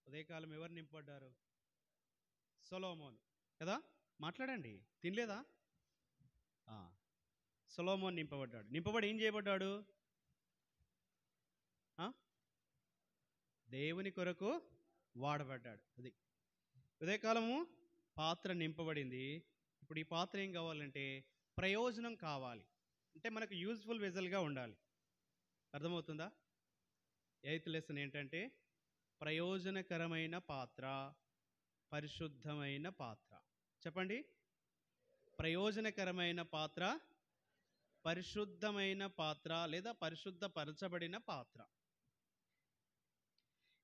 ఉదయకాలం ఎవరు నింపబడ్డారు? సొలొమోను కదా. మాట్లాడండి, తినలేదా? ఆ, సొలొమోను నింపబడ్డాడు. నింపబడి ఏం చేయబడ్డాడు? ఆ? దేవుని కొరకు వాడబడ్డాడు. అది ఉదయకాలము పాత్ర నింపబడింది. ఇప్పుడు ఈ పాత్ర ఏం కావాలంటే ప్రయోజనం కావాలి, అంటే మనకు యూజ్ఫుల్ వెజల్గా ఉండాలి. అర్థమవుతుందా? ఎయిత్ లెసన్ ఏంటంటే ప్రయోజనకరమైన పాత్ర, పరిశుద్ధమైన పాత్ర. చెప్పండి. ప్రయోజనకరమైన పాత్ర, పరిశుద్ధమైన పాత్ర లేదా పరిశుద్ధపరచబడిన పాత్ర.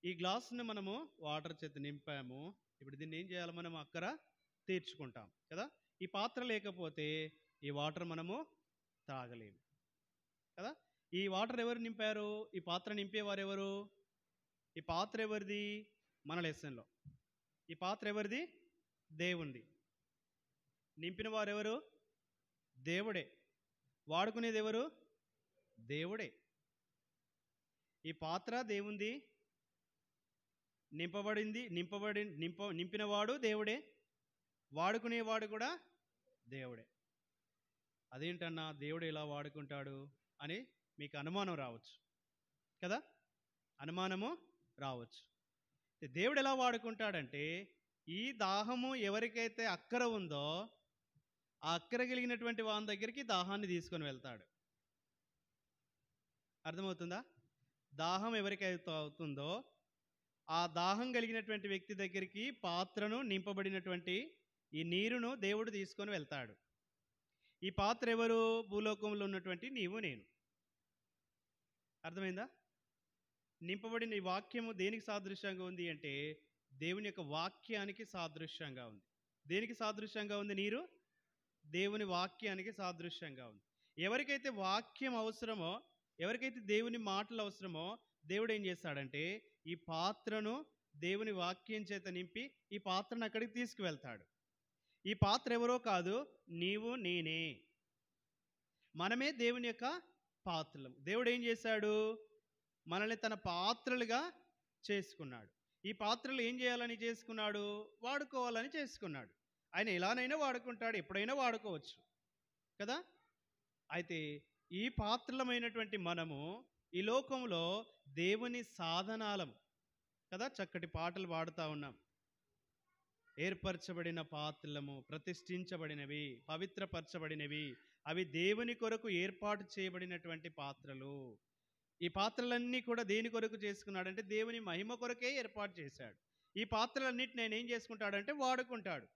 ఈ గ్లాసును మనము వాటర్ చేత నింపాము. ఇప్పుడు దీన్ని ఏం చేయాలి? మనం అక్కర తీర్చుకుంటాం కదా. ఈ పాత్ర లేకపోతే ఈ వాటర్ మనము తాగలేము కదా. ఈ వాటర్ ఎవరు నింపారు? ఈ పాత్ర నింపేవారు ఎవరు? ఈ పాత్ర ఎవరిది? మన లెసన్లో ఈ పాత్ర ఎవరిది? దేవునిది. నింపిన వారు ఎవరు? దేవుడే. వాడుకునేది ఎవరు? దేవుడే. ఈ పాత్ర దేవుంది, నింపినవాడు దేవుడే, వాడుకునేవాడు కూడా దేవుడే. అదేంటన్నా దేవుడు ఎలా వాడుకుంటాడు అని మీకు అనుమానం రావచ్చు కదా. అనుమానము రావచ్చు. దేవుడు ఎలా వాడుకుంటాడంటే ఈ దాహము ఎవరికైతే అక్కర ఉందో ఆ అక్కర కలిగినటువంటి వాని దగ్గరికి దాహాన్ని తీసుకొని వెళ్తాడు. అర్థమవుతుందా? దాహం ఎవరికైతే అవుతుందో ఆ దాహం కలిగినటువంటి వ్యక్తి దగ్గరికి పాత్రను, నింపబడినటువంటి ఈ నీరును దేవుడు తీసుకొని వెళ్తాడు. ఈ పాత్ర ఎవరు? భూలోకంలో ఉన్నటువంటి నీవు నేను. అర్థమైందా? నింపబడిన ఈ వాక్యము దేనికి సాదృశ్యంగా ఉంది అంటే దేవుని యొక్క వాక్యానికి సాదృశ్యంగా ఉంది. దేనికి సాదృశ్యంగా ఉంది? నీరు దేవుని వాక్యానికి సాదృశ్యంగా ఉంది. ఎవరికైతే వాక్యం అవసరమో, ఎవరికైతే దేవుని మాటలు అవసరమో దేవుడు ఏం చేస్తాడంటే ఈ పాత్రను దేవుని వాక్యం చేత నింపి ఈ పాత్రను అక్కడికి తీసుకువెళ్తాడు. ఈ పాత్ర ఎవరో కాదు, నీవు నేనే. మనమే దేవుని యొక్క పాత్రలు. దేవుడు ఏం చేశాడు? మనల్ని తన పాత్రలుగా చేసుకున్నాడు. ఈ పాత్రలు ఏం చేయాలని చేసుకున్నాడు? వాడుకోవాలని చేసుకున్నాడు. ఆయన ఎలానైనా వాడుకుంటాడు, ఎప్పుడైనా వాడుకోవచ్చు కదా. అయితే ఈ పాత్రలమైనటువంటి మనము ఈ లోకంలో దేవుని సాధనాలం కదా. చక్కటి పాటలు పాడుతూ ఉన్నాం. ఏర్పరచబడిన పాత్రలము, ప్రతిష్ఠించబడినవి, పవిత్రపరచబడినవి, అవి దేవుని కొరకు ఏర్పాటు చేయబడినటువంటి పాత్రలు. ఈ పాత్రలన్నీ కూడా దేని కొరకు చేసుకున్నాడంటే దేవుని మహిమ కొరకే ఏర్పాటు చేశాడు. ఈ పాత్రలన్నిటిని నేను ఏం చేసుకుంటాడంటే వాడుకుంటాడు.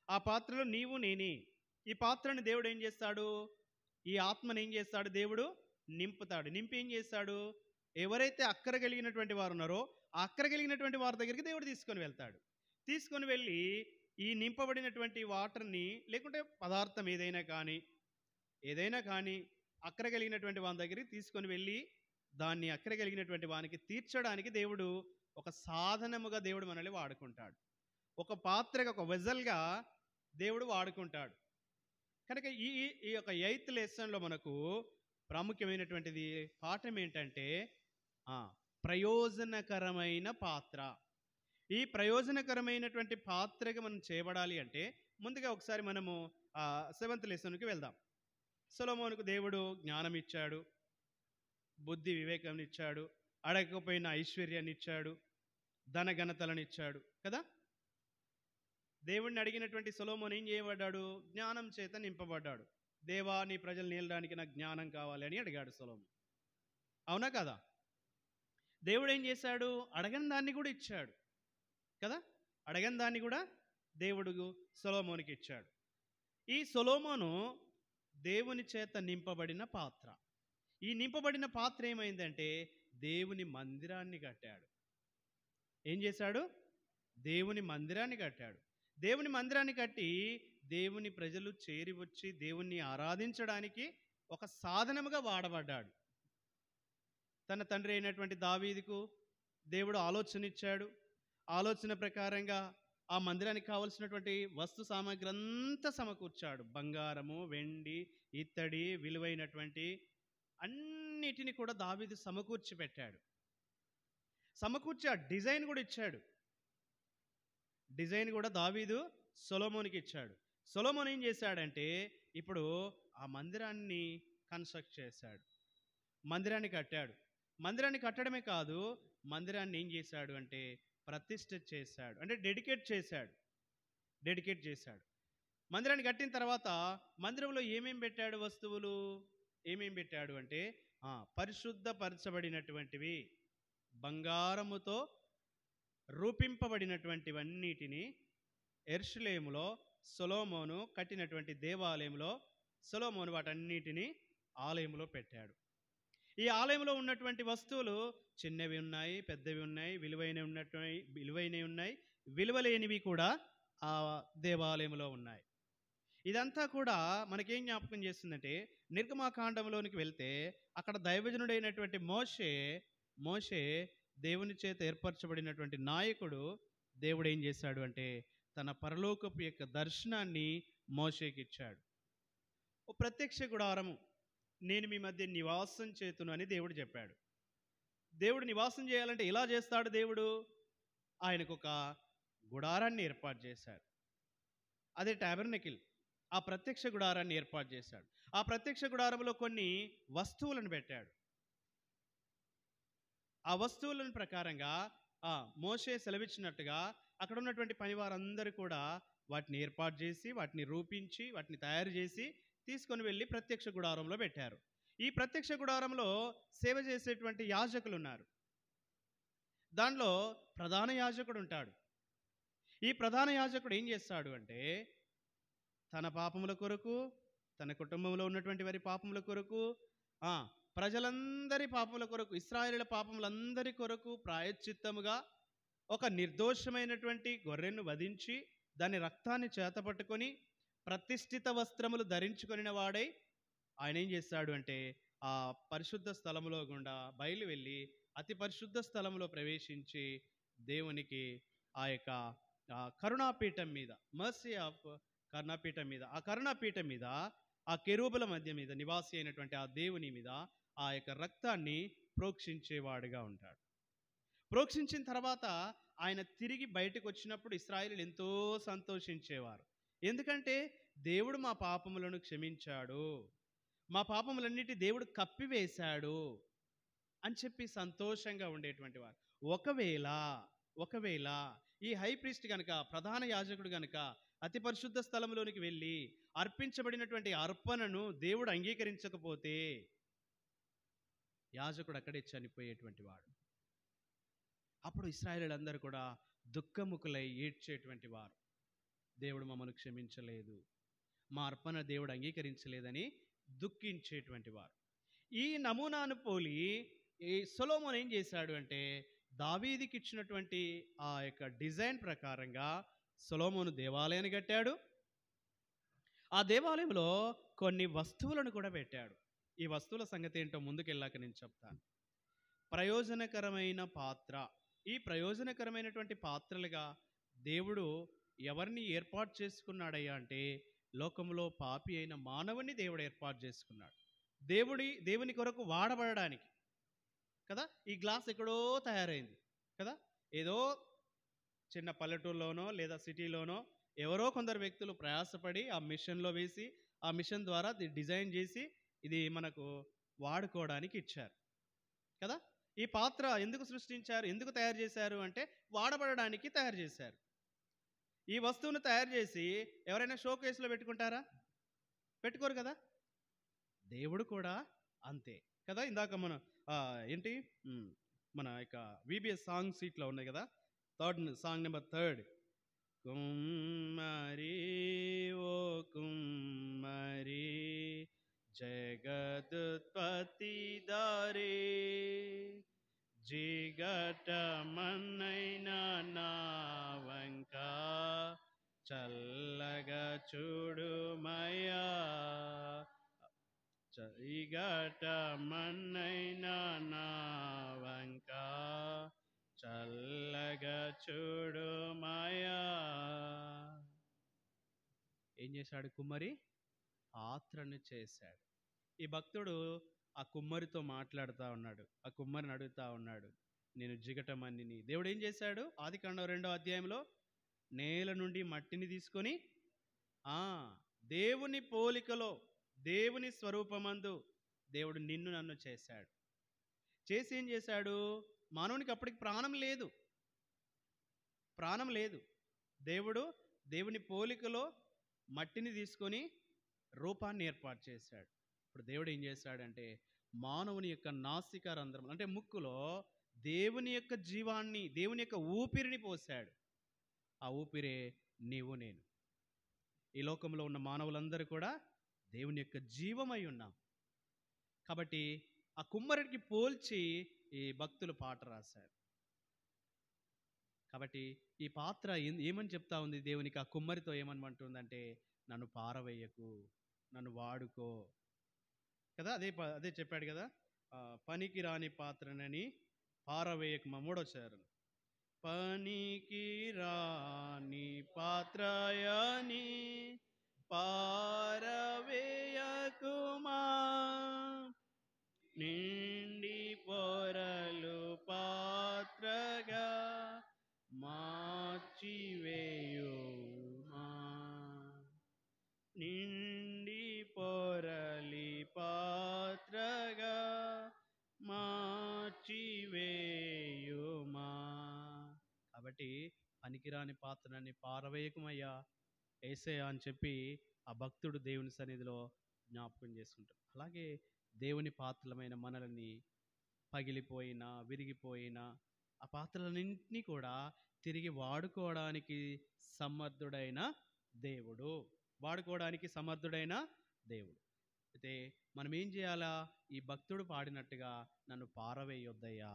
ఆ పాత్రలో నీవు నేనే. ఈ పాత్రను దేవుడు ఏం చేస్తాడు? ఈ ఆత్మను ఏం చేస్తాడు? దేవుడు నింపుతాడు. నింపి ఏం చేస్తాడు? ఎవరైతే అక్కర కలిగినటువంటి వారు ఉన్నారో ఆ అక్కర కలిగినటువంటి వారి దగ్గరికి దేవుడు తీసుకొని వెళ్తాడు. తీసుకొని వెళ్ళి ఈ నింపబడినటువంటి వాటర్ని, లేకుంటే పదార్థం ఏదైనా కానీ అక్కర కలిగినటువంటి వాని దగ్గరికి తీసుకొని వెళ్ళి దాన్ని అక్కర కలిగినటువంటి వానికి తీర్చడానికి దేవుడు ఒక సాధనముగా దేవుడు మనల్ని వాడుకుంటాడు. ఒక పాత్రగా, ఒక వెజల్గా దేవుడు వాడుకుంటాడు. కనుక ఈ ఈ యొక్క ఎయిత్ లెసన్లో మనకు ప్రాముఖ్యమైనటువంటిది పాఠం ఏంటంటే ప్రయోజనకరమైన పాత్ర. ఈ ప్రయోజనకరమైనటువంటి పాత్రగా మనం చేయబడాలి అంటే ముందుగా ఒకసారి మనము 7th లెసన్కి వెళ్దాం. సొలొమోనుకు దేవుడు జ్ఞానం ఇచ్చాడు, బుద్ధి వివేకం ఇచ్చాడు, అడగకపోయిన ఐశ్వర్యాన్ని ఇచ్చాడు, ధనఘనతలను ఇచ్చాడు కదా. దేవుడిని అడిగినటువంటి సొలొమోను ఏం చేయబడ్డాడు? జ్ఞానం చేత నింపబడ్డాడు. దేవా, నీ ప్రజలు నేలడానికి నాకు జ్ఞానం కావాలి అని అడిగాడు సొలొమోను. అవునా కదా? దేవుడు ఏం చేశాడు? అడగని దాన్ని కూడా ఇచ్చాడు కదా. అడగని దాన్ని కూడా దేవుడు సొలొమోనుకి ఇచ్చాడు. ఈ సొలొమోను దేవుని చేత నింపబడిన పాత్ర. ఈ నింపబడిన పాత్ర ఏమైందంటే దేవుని మందిరాన్ని కట్టాడు. ఏం చేశాడు? దేవుని మందిరాన్ని కట్టాడు. దేవుని మందిరాన్ని కట్టి దేవుని ప్రజలు చేరి వచ్చి దేవుణ్ణి ఆరాధించడానికి ఒక సాధనముగా వాడబడ్డాడు. తన తండ్రి అయినటువంటి దావీదుకు దేవుడు ఆలోచన ఇచ్చాడు. ఆలోచన ప్రకారంగా ఆ మందిరానికి కావలసినటువంటి వస్తు సామాగ్రి అంతా సమకూర్చాడు. బంగారము, వెండి, ఇత్తడి, విలువైనటువంటి అన్నిటిని కూడా దావీదు సమకూర్చి పెట్టాడు. సమకూర్చి ఆ డిజైన్ కూడా ఇచ్చాడు. డిజైన్ కూడా దావీదు సొలొమోనుకి ఇచ్చాడు. సొలొమోను ఏం చేశాడంటే ఇప్పుడు ఆ మందిరాన్ని కన్స్ట్రక్ట్ చేశాడు, మందిరాన్ని కట్టాడు. మందిరాన్ని కట్టడమే కాదు, మందిరాన్ని ఏం చేశాడు అంటే ప్రతిష్ఠ చేశాడు, అంటే డెడికేట్ చేశాడు. మందిరాన్ని కట్టిన తర్వాత మందిరంలో ఏమేం పెట్టాడు వస్తువులు, ఏమేం పెట్టాడు అంటే పరిశుద్ధపరచబడినటువంటివి, బంగారముతో రూపింపబడినటువంటివన్నిటిని యెరూషలేములో సొలొమోను కట్టినటువంటి దేవాలయంలో సొలొమోను వాటన్నిటిని ఆలయంలో పెట్టాడు. ఈ ఆలయంలో ఉన్నటువంటి వస్తువులు చిన్నవి ఉన్నాయి, పెద్దవి ఉన్నాయి, విలువైనవి ఉన్నాయి, విలువలేనివి కూడా ఆ దేవాలయంలో ఉన్నాయి. ఇదంతా కూడా మనకేం జ్ఞాపకం చేస్తుందంటే నిర్గమాకాండంలోనికి వెళ్తే అక్కడ దైవజనుడైనటువంటి మోషే దేవుని చేత ఏర్పరచబడినటువంటి నాయకుడు. దేవుడు ఏం చేశాడు అంటే తన పరలోకపు యొక్క దర్శనాన్ని మోషేకి ఇచ్చాడు. ఓ ప్రత్యక్ష గుడారము, నేను మీ మధ్య నివాసం చేతును అని దేవుడు చెప్పాడు. దేవుడు నివాసం చేయాలంటే ఎలా చేస్తాడు దేవుడు? ఆయనకు ఒక గుడారాన్ని ఏర్పాటు చేశాడు, అదే టాబర్నకిల్. ఆ ప్రత్యక్ష గుడారాన్ని ఏర్పాటు చేశాడు. ఆ ప్రత్యక్ష గుడారంలో కొన్ని వస్తువులను పెట్టాడు. ఆ వస్తువులను ప్రకారంగా మోషే సెలవిచ్చినట్టుగా అక్కడ ఉన్నటువంటి పనివారందరూ కూడా వాటిని ఏర్పాటు చేసి, వాటిని రూపించి, వాటిని తయారు చేసి తీసుకొని వెళ్ళి ప్రత్యక్ష గుడారంలో పెట్టారు. ఈ ప్రత్యక్ష గుడారంలో సేవ చేసేటువంటి యాజకులు ఉన్నారు. దానిలో ప్రధాన యాజకుడు ఉంటాడు. ఈ ప్రధాన యాజకుడు ఏం చేస్తాడు అంటే తన పాపముల కొరకు, తన కుటుంబంలో ఉన్నటువంటి వారి పాపముల కొరకు, ప్రజలందరి పాపముల కొరకు, ఇశ్రాయేలుల పాపములందరి కొరకు ప్రాయశ్చిత్తముగా ఒక నిర్దోషమైనటువంటి గొర్రెను వధించి దాని రక్తాన్ని చేతపట్టుకొని ప్రతిష్ఠిత వస్త్రములు ధరించుకొనిన వాడై ఆయన ఏం చేస్తాడు అంటే ఆ పరిశుద్ధ స్థలములో గుండా బయలు వెళ్ళి అతి పరిశుద్ధ స్థలములో ప్రవేశించి దేవునికి ఆ యొక్క కరుణాపీఠం మీద, మర్సీ ఆఫ్ కరుణాపీఠం మీద, ఆ కరుణాపీఠం మీద, ఆ కెరూబుల మధ్య మీద నివాసి అయినటువంటి ఆ దేవుని మీద ఆ యొక్క రక్తాన్ని ప్రోక్షించేవాడుగా ఉంటాడు. ప్రోక్షించిన తర్వాత ఆయన తిరిగి బయటకు వచ్చినప్పుడు ఇశ్రాయేలీయులు ఎంతో సంతోషించేవారు. ఎందుకంటే దేవుడు మా పాపములను క్షమించాడు, మా పాపములన్నిటి దేవుడు కప్పివేశాడు అని చెప్పి సంతోషంగా ఉండేటువంటి వారు. ఒకవేళ ఈ హై ప్రీస్ట్ గనుక, ప్రధాన యాజకుడు గనుక అతి పరిశుద్ధ స్థలంలోనికి వెళ్ళి అర్పించబడినటువంటి అర్పణను దేవుడు అంగీకరించకపోతే యాజకుడు అక్కడే చనిపోయేటువంటి వాడు. అప్పుడు ఇశ్రాయేలీయులందరూ కూడా దుఃఖముఖులై ఏడ్చేటువంటి వారు. దేవుడు మమ్మల్ని క్షమించలేదు, మా అర్పణ దేవుడు అంగీకరించలేదని దుఃఖించేటువంటి వారు. ఈ నమూనాను పోలి ఈ సొలొమోను ఏం చేశాడు అంటే దావీదుకి ఇచ్చినటువంటి ఆ యొక్క డిజైన్ ప్రకారంగా సొలొమోను దేవాలయాన్ని కట్టాడు. ఆ దేవాలయంలో కొన్ని వస్తువులను కూడా పెట్టాడు. ఈ వస్తువుల సంగతి ఏంటో ముందుకెళ్ళాక నేను చెప్తాను. ప్రయోజనకరమైన పాత్ర. ఈ ప్రయోజనకరమైనటువంటి పాత్రలుగా దేవుడు ఎవరిని ఏర్పాటు చేసుకున్నాడయ్యా అంటే లోకంలో పాపి అయిన మానవుని దేవుడు ఏర్పాటు చేసుకున్నాడు. దేవుని కొరకు వాడబడడానికి కదా. ఈ గ్లాస్ ఎక్కడో తయారైంది కదా, ఏదో చిన్న పల్లెటూరులోనో లేదా సిటీలోనో ఎవరో కొందరు వ్యక్తులు ప్రయాసపడి ఆ మిషన్లో వేసి, ఆ మిషన్ ద్వారా డిజైన్ చేసి ఇది మనకు వాడుకోవడానికి ఇచ్చారు కదా. ఈ పాత్ర ఎందుకు సృష్టించారు, ఎందుకు తయారు చేశారు అంటే వాడబడడానికి తయారు చేశారు. ఈ వస్తువును తయారు చేసి ఎవరైనా షో కేసులో పెట్టుకుంటారా? పెట్టుకోరు కదా. దేవుడు కూడా అంతే కదా. ఇందాక మన మన యొక్క VBS సాంగ్ సీట్లో ఉన్నాయి కదా, సాంగ్ నెంబర్ 3, కుమ్మరి ఓ కుమ్మరి జగదుత్పత్తి దారే జిగట మన్నైన నా వంక చల్లగా చూడుమయ్యా, జిగట మన్నైన నా వంక చల్లగా చూడుమయ్యా. ఏం చేశాడు కుమ్మరి? పాత్రను చేశాడు. ఈ భక్తుడు ఆ కుమ్మరితో మాట్లాడుతూ ఉన్నాడు, ఆ కుమ్మరిని అడుగుతా ఉన్నాడు, నేను జిగటమన్నిని. దేవుడు ఏం చేశాడు? ఆదికాండం 2వ అధ్యాయంలో నేల నుండి మట్టిని తీసుకొని ఆ దేవుని పోలికలో, దేవుని స్వరూపమందు దేవుడు నిన్ను నన్ను చేశాడు. చేసి ఏం చేశాడు? మానవునికి అప్పటికి ప్రాణం లేదు, ప్రాణం లేదు. దేవుడు దేవుని పోలికలో మట్టిని తీసుకొని రూపాన్ని ఏర్పాటు చేశాడు. ఇప్పుడు దేవుడు ఏం చేశాడంటే మానవుని యొక్క నాసికా రంధ్రం అంటే ముక్కులో దేవుని యొక్క జీవాన్ని, దేవుని యొక్క ఊపిరిని పోశాడు. ఆ ఊపిరే నీవు నేను. ఈ లోకంలో ఉన్న మానవులందరూ కూడా దేవుని యొక్క జీవమై ఉన్నాం. కాబట్టి ఆ కుమ్మరుడికి పోల్చి ఈ భక్తులు పాట రాశారు. కాబట్టి ఈ పాత్ర ఏమని చెప్తా ఉంది దేవునికి? ఆ కుమ్మరితో ఏమనమంటుందంటే నన్ను పారవేయకు, నన్ను వాడుకో కదా. అదే చెప్పాడు కదా, పనికి రాని పాత్రనని పారవేయకు. మూడోసారి పనికి రాని పాత్రయని పారవేయకుమా, నిండి పొరలు పాత్రగా మార్చివేయుమా, నిండి పొరలి పాత్రగా మార్చివేయుమా. కాబట్టి పనికిరాని పాత్రని పారవేయకమయ్యా యేసయ్యా అని చెప్పి ఆ భక్తుడు దేవుని సన్నిధిలో జ్ఞాపకం చేసుకుంటాడు. అలాగే దేవుని పాత్రలమైన మనల్ని పగిలిపోయినా, విరిగిపోయినా ఆ పాత్రలన్నింటినీ కూడా తిరిగి వాడుకోవడానికి సమర్థుడైన దేవుడు, వాడుకోవడానికి సమర్థుడైన దేవుడు. అయితే మనం ఏం చేయాలా? ఈ భక్తుడు పాడినట్టుగా నన్ను పారవేయొద్దయ్యా,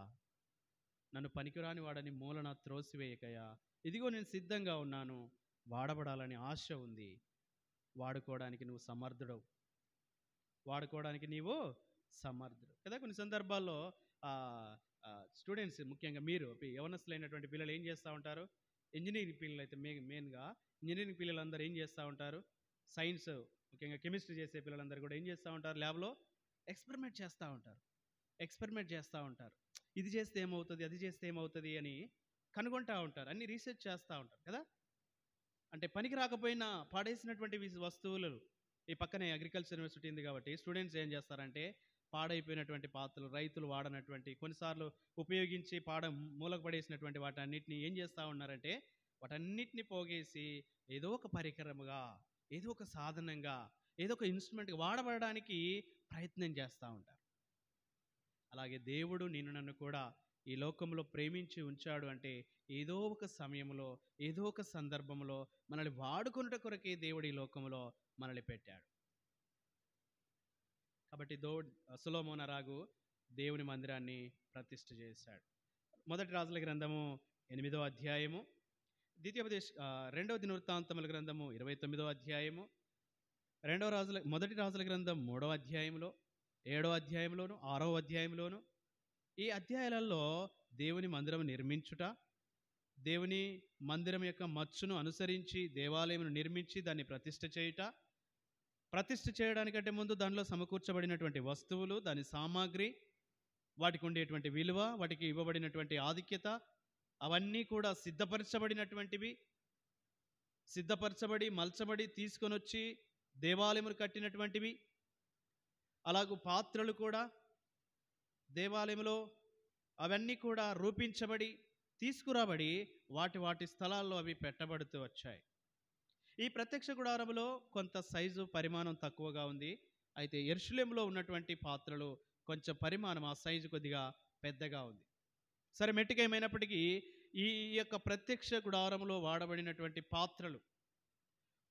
నన్ను పనికిరాని వాడని మూలన త్రోసివేయకయ్యా, ఇదిగో నేను సిద్ధంగా ఉన్నాను, వాడబడాలని ఆశ ఉంది, వాడుకోవడానికి నువ్వు సమర్థుడవు, వాడుకోవడానికి నీవు సమర్థుడు కదా. కొన్ని సందర్భాల్లో స్టూడెంట్స్, ముఖ్యంగా మీరు యవనస్తులైనటువంటి పిల్లలు ఏం చేస్తూ ఉంటారు? ఇంజనీరింగ్ పిల్లలు అయితే మెయిన్గా ఇంజనీరింగ్ పిల్లలందరూ ఏం చేస్తూ ఉంటారు? సైన్స్, ముఖ్యంగా కెమిస్ట్రీ చేసే పిల్లలందరూ కూడా ఏం చేస్తూ ఉంటారు? ల్యాబ్లో ఎక్స్పెరిమెంట్ చేస్తూ ఉంటారు. ఇది చేస్తే ఏమవుతుంది, అది చేస్తే ఏమవుతుంది అని కనుగొంటూ ఉంటారు, అన్ని రీసెర్చ్ చేస్తూ ఉంటారు కదా. అంటే పనికి రాకపోయినా పాడేసినటువంటి వస్తువులు, ఈ పక్కనే అగ్రికల్చర్ యూనివర్సిటీ ఉంది కాబట్టి స్టూడెంట్స్ ఏం చేస్తారంటే పాడైపోయినటువంటి పాత్రలు, రైతులు వాడనటువంటి, కొన్నిసార్లు ఉపయోగించి మూలకు పడేసినటువంటి వాటన్నిటిని ఏం చేస్తూ ఉన్నారంటే వాటన్నిటిని పోగేసి ఏదో ఒక పరికరముగా, ఏదో ఒక సాధనంగా, ఏదో ఒక ఇన్స్ట్రుమెంట్గా వాడబడడానికి ప్రయత్నం చేస్తూ ఉంటారు. అలాగే దేవుడు నిన్ను నన్ను కూడా ఈ లోకంలో ప్రేమించి ఉంచాడు అంటే ఏదో ఒక సమయంలో, ఏదో ఒక సందర్భంలో మనల్ని వాడుకున్నట కొరకే దేవుడు ఈ లోకంలో మనల్ని పెట్టాడు. కాబట్టి సొలొమోను రాజు దేవుని మందిరాన్ని ప్రతిష్ఠ చేశాడు. మొదటి రాజుల గ్రంథము 8వ అధ్యాయము, రెండవ దినవృత్తాంతముల గ్రంథము 29వ అధ్యాయము, మొదటి రాజుల గ్రంథం 3వ అధ్యాయంలో, 7వ అధ్యాయంలోను, 6వ అధ్యాయంలోను ఈ అధ్యాయాలలో దేవుని మందిరం నిర్మించుట, దేవుని మందిరం యొక్క మచ్చును అనుసరించి దేవాలయమును నిర్మించి దాన్ని ప్రతిష్ఠ చేయుట, ప్రతిష్ఠ చేయడానికంటే ముందు దానిలో సమకూర్చబడినటువంటి వస్తువులు, దాని సామాగ్రి, వాటికి ఉండేటువంటి విలువ, వాటికి ఇవ్వబడినటువంటి ఆధిక్యత, అవన్నీ కూడా సిద్ధపరచబడి మలచబడి తీసుకొని వచ్చి దేవాలయమును కట్టినటువంటివి. అలాగూ పాత్రలు కూడా దేవాలయంలో అవన్నీ కూడా రూపించబడి తీసుకురాబడి వాటి స్థలాల్లో అవి పెట్టబడుతూ వచ్చాయి. ఈ ప్రత్యక్ష గుడారములో కొంత సైజు పరిమాణం తక్కువగా ఉంది. అయితే యెరూషలేములో ఉన్నటువంటి పాత్రలు కొంచెం పరిమాణం, ఆ సైజు కొద్దిగా పెద్దగా ఉంది. సరే, మెట్టుకేమైనప్పటికీ ఈ యొక్క ప్రత్యక్ష గుడారములో వాడబడినటువంటి పాత్రలు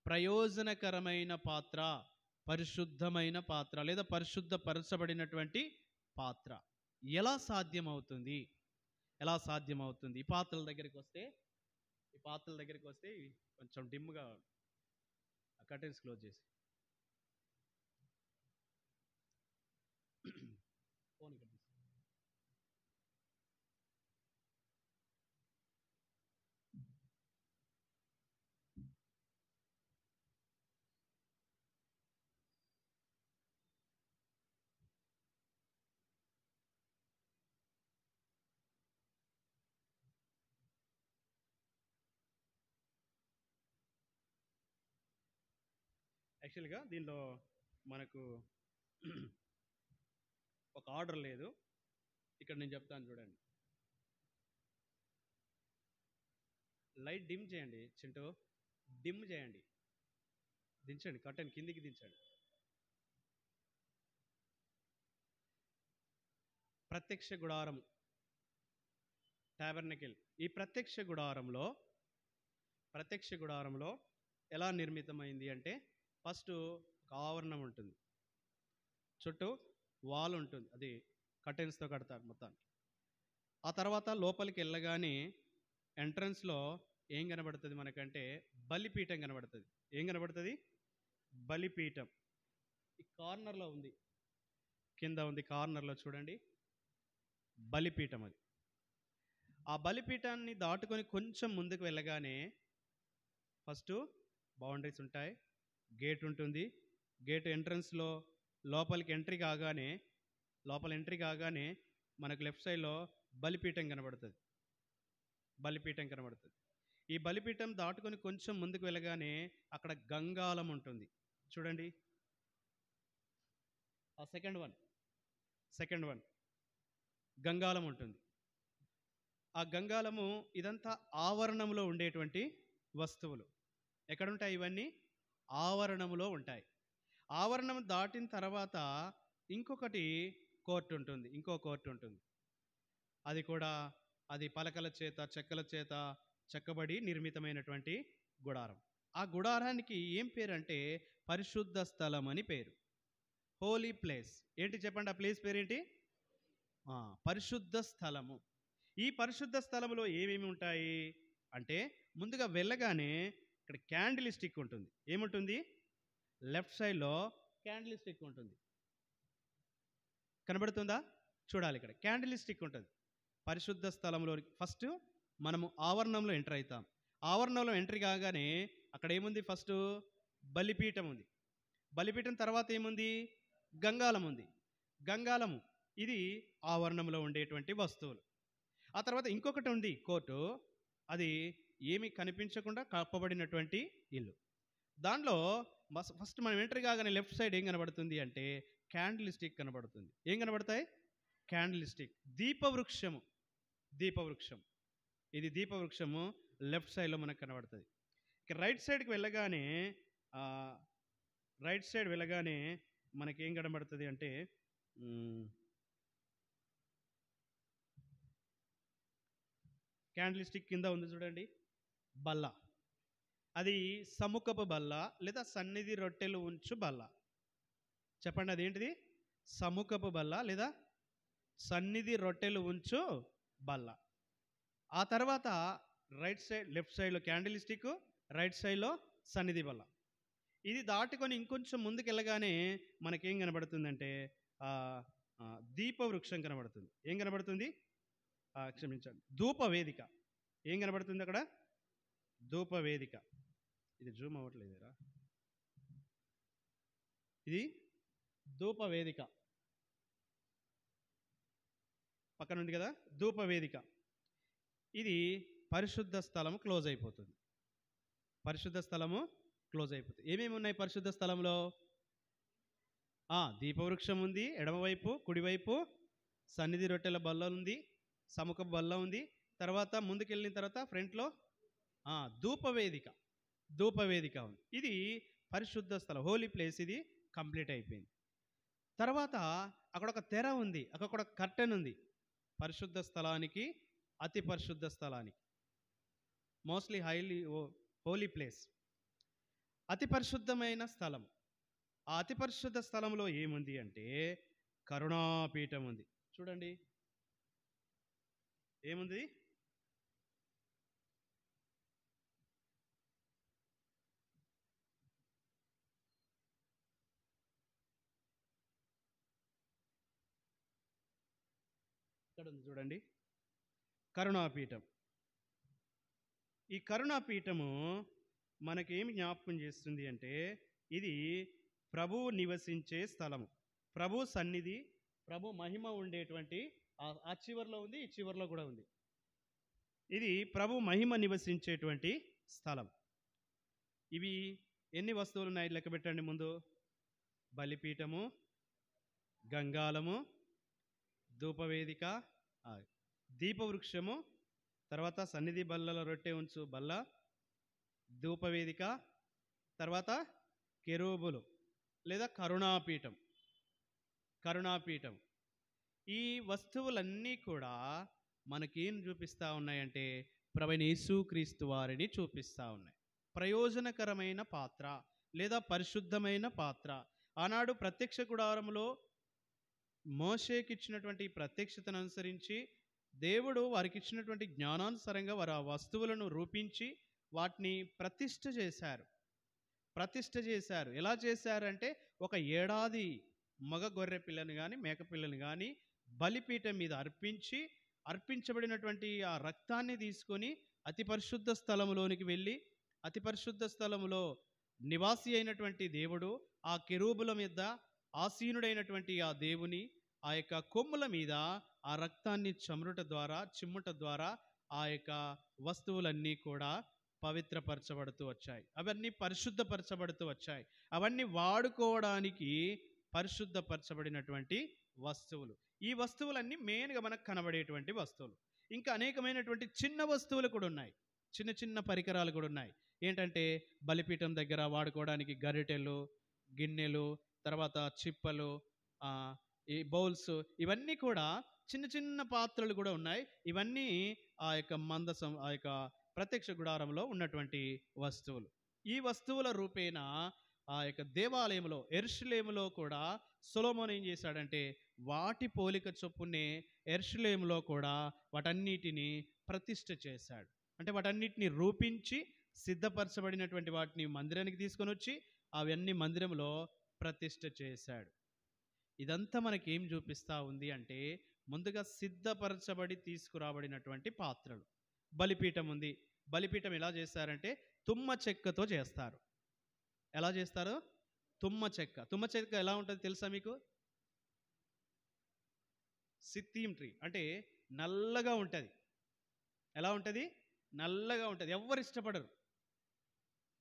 ప్రయోజనకరమైన పాత్ర, పరిశుద్ధమైన పాత్ర లేదా పరిశుద్ధపరచబడినటువంటి పాత్ర. ఎలా సాధ్యమవుతుంది? ఈ పాత్రల దగ్గరికి వస్తే కొంచెం డిమ్గా కర్టెన్స్ క్లోజ్ చేసి ఫోన్ ఇక్కడ యాక్చువల్గా దీనిలో మనకు ఒక ఆర్డర్ లేదు. ఇక్కడ నేను చెప్తాను చూడండి. లైట్ డిమ్ చేయండి చింటూ, డిమ్ చేయండి, దించండి, కట్టెన్ కిందికి దించండి. ప్రత్యక్ష గుడారం, టాబర్నకిల్. ఈ ప్రత్యక్ష గుడారంలో ఎలా నిర్మితమైంది అంటే ఫస్ట్ ఒక ఆవరణం ఉంటుంది, చుట్టూ వాల్ ఉంటుంది, అది కర్టెన్స్తో కడతారు మొత్తాన్ని. ఆ తర్వాత లోపలికి వెళ్ళగానే ఎంట్రన్స్లో ఏం కనబడుతుంది మనకంటే బలిపీఠం కనబడుతుంది. ఏం కనబడుతుంది? బలిపీఠం. ఈ కార్నర్లో ఉంది, కింద ఉంది కార్నర్లో చూడండి, బలిపీఠం అది. ఆ బలిపీఠాన్ని దాటుకొని కొంచెం ముందుకు వెళ్ళగానే ఫస్ట్ బౌండరీస్ ఉంటాయి, గేట్ ఉంటుంది. గేట్ ఎంట్రన్స్లో లోపల ఎంట్రీ కాగానే మనకు లెఫ్ట్ సైడ్లో బలిపీఠం కనబడుతుంది. ఈ బలిపీఠం దాటుకొని కొంచెం ముందుకు వెళ్ళగానే అక్కడ గంగాలం ఉంటుంది చూడండి. ఆ సెకండ్ వన్ గంగాలం ఉంటుంది. ఆ గంగాలము ఇదంతా ఆవరణంలో ఉండేటువంటి వస్తువులు. ఎక్కడుంటాయి ఇవన్నీ? ఆవరణములో ఉంటాయి. ఆవరణం దాటిన తర్వాత ఇంకో కోర్టు ఉంటుంది. అది పలకల చేత చెక్కల చేత చెక్కబడి నిర్మితమైనటువంటి గుడారం. ఆ గుడారానికి ఏం పేరంటే పరిశుద్ధ స్థలం అని పేరు, హోలీ ప్లేస్. ఏంటి చెప్పండి, ఆ ప్లేస్ పేరేంటి? పరిశుద్ధ స్థలము. ఈ పరిశుద్ధ స్థలంలో ఏమేమి ఉంటాయి అంటే ముందుగా వెళ్ళగానే ఇక్కడ క్యాండిల్ స్టిక్ ఉంటుంది. ఏముంటుంది? లెఫ్ట్ సైడ్లో క్యాండిల్ స్టిక్ ఉంటుంది, కనబడుతుందా? చూడాలి, ఇక్కడ క్యాండిల్ స్టిక్ ఉంటుంది. పరిశుద్ధ స్థలంలో ఫస్ట్ మనము ఆవరణంలో ఎంటర్ అవుతాం. ఆవరణంలో ఎంట్రీ కాగానే అక్కడ ఏముంది? ఫస్ట్ బలిపీఠం ఉంది. బలిపీఠం తర్వాత ఏముంది? గంగాలం ఉంది. గంగాలము ఇది ఆవరణంలో ఉండేటువంటి వస్తువులు. ఆ తర్వాత ఇంకొకటి ఉంది కోర్టు, అది ఏమి కనిపించకుండా కప్పబడినటువంటి ఇల్లు. దాంట్లో ఫస్ట్ మనం ఎంట్రీ కాగానే లెఫ్ట్ సైడ్ ఏం కనబడుతుంది అంటే క్యాండిల్ స్టిక్ కనబడుతుంది. ఏం కనబడతాయి? Candle stick. దీపవృక్షము, ఇది దీపవృక్షము లెఫ్ట్ సైడ్లో మనకు కనబడుతుంది. ఇక రైట్ సైడ్కి వెళ్ళగానే మనకేం కనబడుతుంది అంటే క్యాండిల్ స్టిక్ కింద ఉంది చూడండి, బల్ల. అది సముఖపు బల్ల లేదా సన్నిధి రొట్టెలు ఉంచు బల్ల. చెప్పండి, అదేంటిది? సముఖపు బల్ల లేదా సన్నిధి రొట్టెలు ఉంచు బల్ల. ఆ తర్వాత లెఫ్ట్ సైడ్లో క్యాండిల్ స్టిక్, రైట్ సైడ్లో సన్నిధి బల్ల. ఇది దాటుకొని ఇంకొంచెం ముందుకు వెళ్ళగానే మనకేం కనబడుతుందంటే దీపవృక్షం కనబడుతుంది. ఏం కనబడుతుంది? క్షమించండి, ధూపవేదిక. ఏం కనబడుతుంది అక్కడ? ధూపవేదిక. ఇది జూమ్ అవ్వట్లేదురా, ఇది ధూపవేదిక పక్కన ఉంది కదా, ధూపవేదిక. ఇది పరిశుద్ధ స్థలము క్లోజ్ అయిపోతుంది. ఏమేమి ఉన్నాయి పరిశుద్ధ స్థలంలో? దీపవృక్షం ఉంది ఎడమవైపు, కుడివైపు సన్నిధి రొట్టెల బల్ల ఉంది, సముఖ బల్ల ఉంది. తర్వాత ముందుకెళ్ళిన తర్వాత ఫ్రంట్లో ధూపవేదిక ఉంది. ఇది పరిశుద్ధ స్థలం, హోలీ ప్లేస్. ఇది కంప్లీట్ అయిపోయింది. తర్వాత అక్కడ ఒక తెర ఉంది, అక్కడ ఒక కర్టెన్ ఉంది. పరిశుద్ధ స్థలానికి, అతి పరిశుద్ధ స్థలానికి, మోస్ట్లీ హోలీ ప్లేస్, అతి పరిశుద్ధమైన స్థలం. ఆ అతి పరిశుద్ధ స్థలంలో ఏముంది అంటే కరుణాపీఠం ఉంది. చూడండి, ఏముంది? ఇక్కడ ఉంది చూడండి, కరుణాపీఠం. ఈ కరుణాపీఠము మనకేమి జ్ఞాపకం చేస్తుంది అంటే ఇది ప్రభువు నివసించే స్థలము, ప్రభు సన్నిధి, ప్రభు మహిమ ఉండేటువంటి ఆ చివర్లో ఉంది, ఈ చివర్లో కూడా ఉంది. ఇది ప్రభు మహిమ నివసించేటువంటి స్థలం. ఇవి ఎన్ని వస్తువులు ఉన్నాయి లెక్క పెట్టండి ముందు. బలిపీఠము, గంగాళము, ధూపవేదిక, ఆ, దీపవృక్షము, తర్వాత సన్నిధి బల్లలో రొట్టె ఉంచు బల్ల, ధూపవేదిక, తర్వాత కెరూబులు లేదా కరుణాపీఠం. కరుణాపీఠం ఈ వస్తువులన్నీ కూడా మనకేం చూపిస్తూ ఉన్నాయంటే ప్రభువైన యేసుక్రీస్తు వారిని చూపిస్తూ ఉన్నాయి. ప్రయోజనకరమైన పాత్ర లేదా పరిశుద్ధమైన పాత్ర. ఆనాడు ప్రత్యక్ష గుడారంలో మోషేకి ఇచ్చినటువంటి ప్రత్యక్షతను అనుసరించి దేవుడు వారికి ఇచ్చినటువంటి జ్ఞానానుసారంగా వారు ఆ వస్తువులను రూపించి వాటిని ప్రతిష్ఠ చేశారు. ప్రతిష్ఠ చేశారు. ఎలా చేశారంటే ఒక ఏడాది మగ గొర్రె పిల్లని కానీ మేక పిల్లని కానీ బలిపీఠం మీద అర్పించబడినటువంటి ఆ రక్తాన్ని తీసుకొని అతి పరిశుద్ధ స్థలములోనికి వెళ్ళి అతి పరిశుద్ధ స్థలములో నివాసి అయినటువంటి దేవుడు ఆ కెరూబుల మీద ఆసీనుడైనటువంటి ఆ దేవుని ఆ యొక్క కొమ్ముల మీద ఆ రక్తాన్ని చిమ్ముట ద్వారా ఆ యొక్క వస్తువులన్నీ కూడా పవిత్రపరచబడుతూ వచ్చాయి. అవన్నీ పరిశుద్ధపరచబడుతూ వచ్చాయి. అవన్నీ వాడుకోవడానికి పరిశుద్ధపరచబడినటువంటి వస్తువులు. ఈ వస్తువులన్నీ మెయిన్గా మనకు కనబడేటువంటి వస్తువులు. ఇంకా అనేకమైనటువంటి చిన్న వస్తువులు కూడా ఉన్నాయి. చిన్న చిన్న పరికరాలు కూడా ఉన్నాయి. ఏంటంటే బలిపీఠం దగ్గర వాడుకోవడానికి గరిటెలు, గిన్నెలు, తర్వాత చిప్పలు, ఈ బౌల్స్, ఇవన్నీ కూడా చిన్న చిన్న పాత్రలు కూడా ఉన్నాయి. ఇవన్నీ ఆ యొక్క మందసం ఆ యొక్క ప్రత్యక్ష గుడారంలో ఉన్నటువంటి వస్తువులు. ఈ వస్తువుల రూపేణ ఆ యొక్క దేవాలయంలో యెరూషలేములో కూడా సొలొమోను ఏం చేశాడంటే వాటి పోలిక చొప్పునే యెరూషలేములో కూడా వాటన్నిటిని ప్రతిష్ఠ చేశాడు. అంటే వాటన్నిటిని రూపించి సిద్ధపరచబడినటువంటి వాటిని మందిరానికి తీసుకొని వచ్చి అవన్నీ మందిరంలో ప్రతిష్ఠ చేశాడు. ఇదంతా మనకేం చూపిస్తూ ఉంది అంటే ముందుగా సిద్ధపరచబడి తీసుకురాబడినటువంటి పాత్రలు. బలిపీఠం ఉంది. బలిపీఠం ఎలా చేస్తారంటే తుమ్మ చెక్కతో చేస్తారు. ఎలా చేస్తారు? తుమ్మ చెక్క. తుమ్మ చెక్క ఎలా ఉంటుంది తెలుసా మీకు? సిత్తీం ట్రీ అంటే నల్లగా ఉంటుంది. ఎలా ఉంటుంది? నల్లగా ఉంటుంది. ఎవ్వరు ఇష్టపడరు.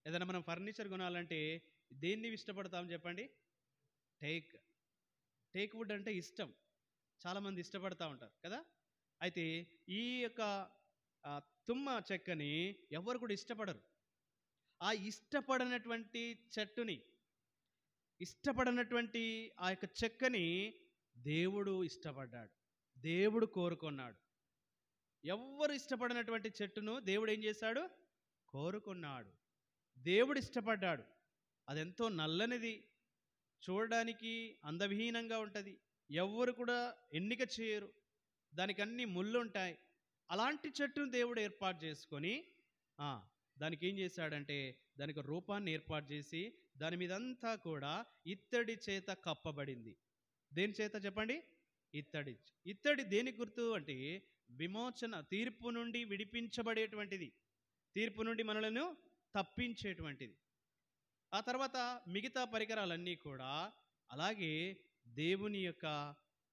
ఏదైనా మనం ఫర్నిచర్ కొనాలంటే దేన్ని ఇష్టపడతాం చెప్పండి? టేక్ వుడ్ అంటే ఇష్టం. చాలామంది ఇష్టపడతా ఉంటారు కదా. అయితే ఈ యొక్క తుమ్మ చెక్కని ఎవరు కూడా ఇష్టపడరు. ఆ ఇష్టపడనటువంటి చెట్టుని, ఇష్టపడనటువంటి ఆ యొక్క చెక్కని దేవుడు ఇష్టపడ్డాడు. దేవుడు కోరుకున్నాడు. ఎవ్వరు ఇష్టపడినటువంటి చెట్టును దేవుడు ఏం చేశాడు? కోరుకున్నాడు. దేవుడు ఇష్టపడ్డాడు. అదెంతో నల్లనిది, చూడడానికి అందవిహీనంగా ఉంటుంది. ఎవ్వరు కూడా ఎన్నిక చేయరు. దానికి అన్ని ముళ్ళు ఉంటాయి. అలాంటి చెట్టును దేవుడు ఏర్పాటు చేసుకొని దానికి ఏం చేశాడంటే దానికి రూపాన్ని ఏర్పాటు చేసి దాని మీదంతా కూడా ఇత్తడి చేత కప్పబడింది. దేని చేత చెప్పండి? ఇత్తడి దేనికి గుర్తు అంటే విమోచన, తీర్పు నుండి విడిపించబడేటువంటిది, తీర్పు నుండి మనలను తప్పించేటువంటిది. ఆ తర్వాత మిగతా పరికరాలన్నీ కూడా అలాగే దేవుని యొక్క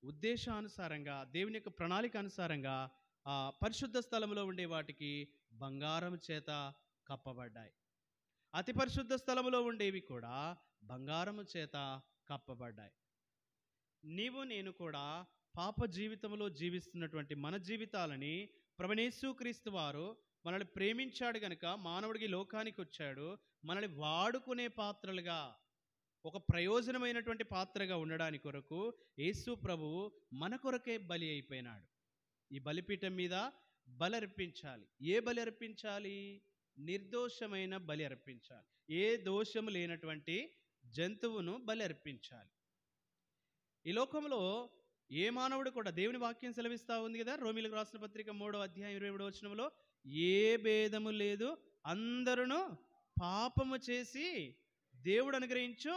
ఉద్దేశానుసారంగా, దేవుని యొక్క ప్రణాళిక అనుసారంగా ఆ పరిశుద్ధ స్థలంలో ఉండే వాటికి బంగారం చేత కప్పబడ్డాయి. అతి పరిశుద్ధ స్థలంలో ఉండేవి కూడా బంగారము చేత కప్పబడ్డాయి. నీవు నేను కూడా పాప జీవితంలో జీవిస్తున్నటువంటి మన జీవితాలని ప్రభువైన యేసుక్రీస్తు వారు మనల్ని ప్రేమించాడు గనుక మానవుడికి లోకానికి వచ్చాడు. మనల్ని వాడుకునే పాత్రలుగా, ఒక ప్రయోజనమైనటువంటి పాత్రగా ఉండడానికి కొరకు యేసు ప్రభువు మన కొరకే బలి అయిపోయినాడు. ఈ బలిపీఠం మీద బలి అర్పించాలి. ఏ బలి అర్పించాలి? నిర్దోషమైన బలి అర్పించాలి. ఏ దోషము లేనటువంటి జంతువును బలి అర్పించాలి. ఈ లోకంలో ఏ మానవుడు కూడా, దేవుని వాక్యం సెలవిస్తూ ఉంది కదా, రోమీయులకు రాసిన పత్రిక 3వ అధ్యాయం 27వ వచనంలో, ఏ భేదము లేదు, అందరూ పాపము చేసి దేవుడు అనుగ్రహించు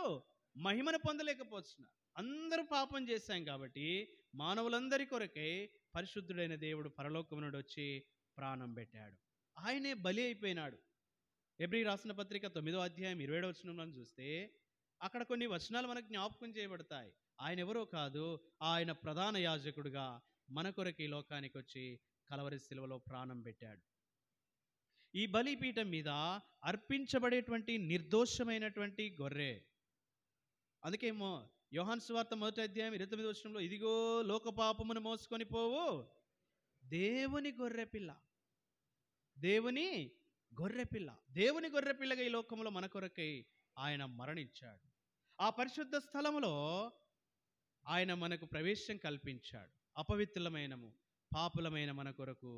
మహిమను పొందలేకపోతున్నారు. అందరూ పాపం చేశాం కాబట్టి మానవులందరి కొరకై పరిశుద్ధుడైన దేవుడు పరలోకము నుండి వచ్చి ప్రాణం పెట్టాడు. ఆయనే బలి అయిపోయినాడు. హెబ్రీ రాసిన పత్రిక 9వ అధ్యాయం 27వ వచనంలో చూస్తే అక్కడ కొన్ని వచనాలు మనకు జ్ఞాపకం చేయబడతాయి. ఆయన ఎవరో కాదు, ఆయన ప్రధాన యాజకుడుగా మన కొరకు ఈ లోకానికి వచ్చి కలవరి శిలువలో ప్రాణం పెట్టాడు. ఈ బలిపీఠం మీద అర్పించబడేటువంటి నిర్దోషమైనటువంటి గొర్రె. అందుకేమో యోహాను సువార్త 1:29 ఇదిగో లోక పాపమును మోసుకొని పోవు దేవుని గొర్రెపిల్ల, దేవుని గొర్రెపిల్ల, దేవుని గొర్రెపిల్లగా ఈ లోకంలో మన కొరకై ఆయన మరణించాడు. ఆ పరిశుద్ధ స్థలములో ఆయన మనకు ప్రవేశం కల్పించాడు. అపవిత్రులమైనము పాపులమైన మన కొరకు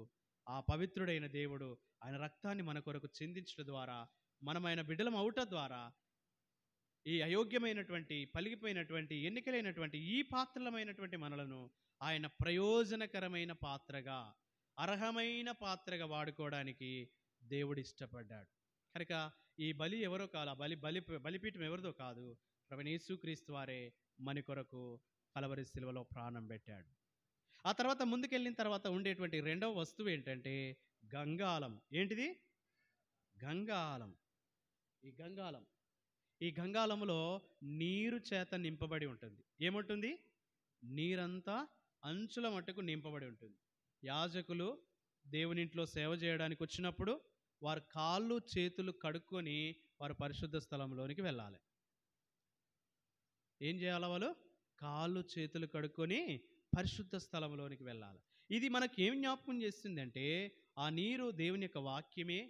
ఆ పవిత్రుడైన దేవుడు ఆయన రక్తాన్ని మన కొరకు చిందించడం ద్వారా, మనమైన బిడ్డలం అవుట ద్వారా ఈ అయోగ్యమైనటువంటి, పలిగిపోయినటువంటి, ఎన్నికలైనటువంటి ఈ పాత్రలమైనటువంటి మనలను ఆయన ప్రయోజనకరమైన పాత్రగా, అర్హమైన పాత్రగా వాడుకోవడానికి దేవుడు ఇష్టపడ్డాడు. కనుక ఈ బలి ఎవరో కాదు, బలిపీఠం ఎవరిదో కాదు, ప్రభువైన యేసుక్రీస్తు వారే మన కొరకు కలవరి శిలువలో ప్రాణం పెట్టాడు. ఆ తర్వాత ముందుకెళ్ళిన తర్వాత ఉండేటువంటి రెండవ వస్తువు ఏంటంటే గంగాళం. ఏంటిది? గంగాళం. ఈ గంగాళములో నీరు చేత నింపబడి ఉంటుంది. ఏముంటుంది? నీరంతా అంచుల మట్టుకు నింపబడి ఉంటుంది. యాజకులు దేవునింట్లో సేవ చేయడానికి వచ్చినప్పుడు వారు కాళ్ళు చేతులు కడుక్కొని వారు పరిశుద్ధ స్థలంలోనికి వెళ్ళాలి. ఏం చేయాలి? వాళ్ళు కాళ్ళు చేతులు కడుక్కొని పరిశుద్ధ స్థలంలోనికి వెళ్ళాలి. ఇది మనకేం జ్ఞాపకం చేస్తుందంటే ఆ నీరు దేవుని యొక్క వాక్యమే.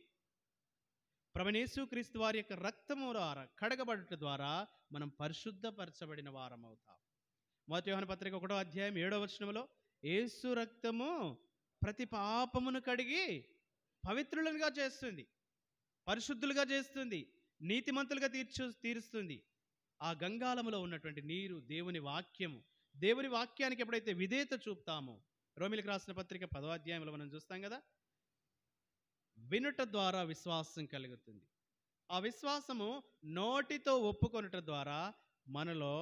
ప్రభువైన యేసుక్రీస్తు వారి యొక్క రక్తము ద్వారా కడగబడుట ద్వారా మనం పరిశుద్ధపరచబడిన వారం అవుతాం. మొదటి యోహాను పత్రిక 1:7 యేసు రక్తము ప్రతి పాపమును కడిగి పవిత్రులుగా చేస్తుంది, పరిశుద్ధులుగా చేస్తుంది, నీతిమంతులుగా తీరుస్తుంది. ఆ గంగాళములో ఉన్నటువంటి నీరు దేవుని వాక్యము. దేవుని వాక్యానికి ఎప్పుడైతే విధేయత చూపుతామో, రోమీయులకు రాసిన పత్రిక 10వ మనం చూస్తాం కదా, వినుట ద్వారా విశ్వాసం కలుగుతుంది. ఆ విశ్వాసము నోటితో ఒప్పుకొనుట ద్వారా మనలో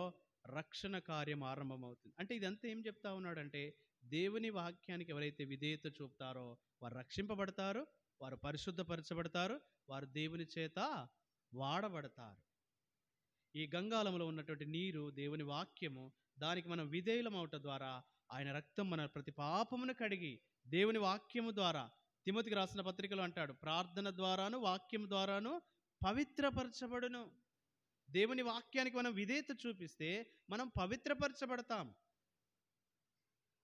రక్షణ కార్యం ఆరంభమవుతుంది. అంటే ఇదంతా ఏం చెప్తా ఉన్నాడంటే దేవుని వాక్యానికి ఎవరైతే విధేయత చూపుతారో వారు రక్షింపబడతారు, వారు పరిశుద్ధపరచబడతారు, వారు దేవుని చేత వాడబడతారు. ఈ గంగాళంలో ఉన్నటువంటి నీరు దేవుని వాక్యము. దానికి మనం విధేయులం అవటం ద్వారా ఆయన రక్తం మన ప్రతి పాపమును కడిగి దేవుని వాక్యము ద్వారా, తిమోతికి రాసిన పత్రికలో అంటాడు, ప్రార్థన ద్వారాను వాక్యం ద్వారాను పవిత్రపరచబడును. దేవుని వాక్యానికి మనం విధేయత చూపిస్తే మనం పవిత్రపరచబడతాం.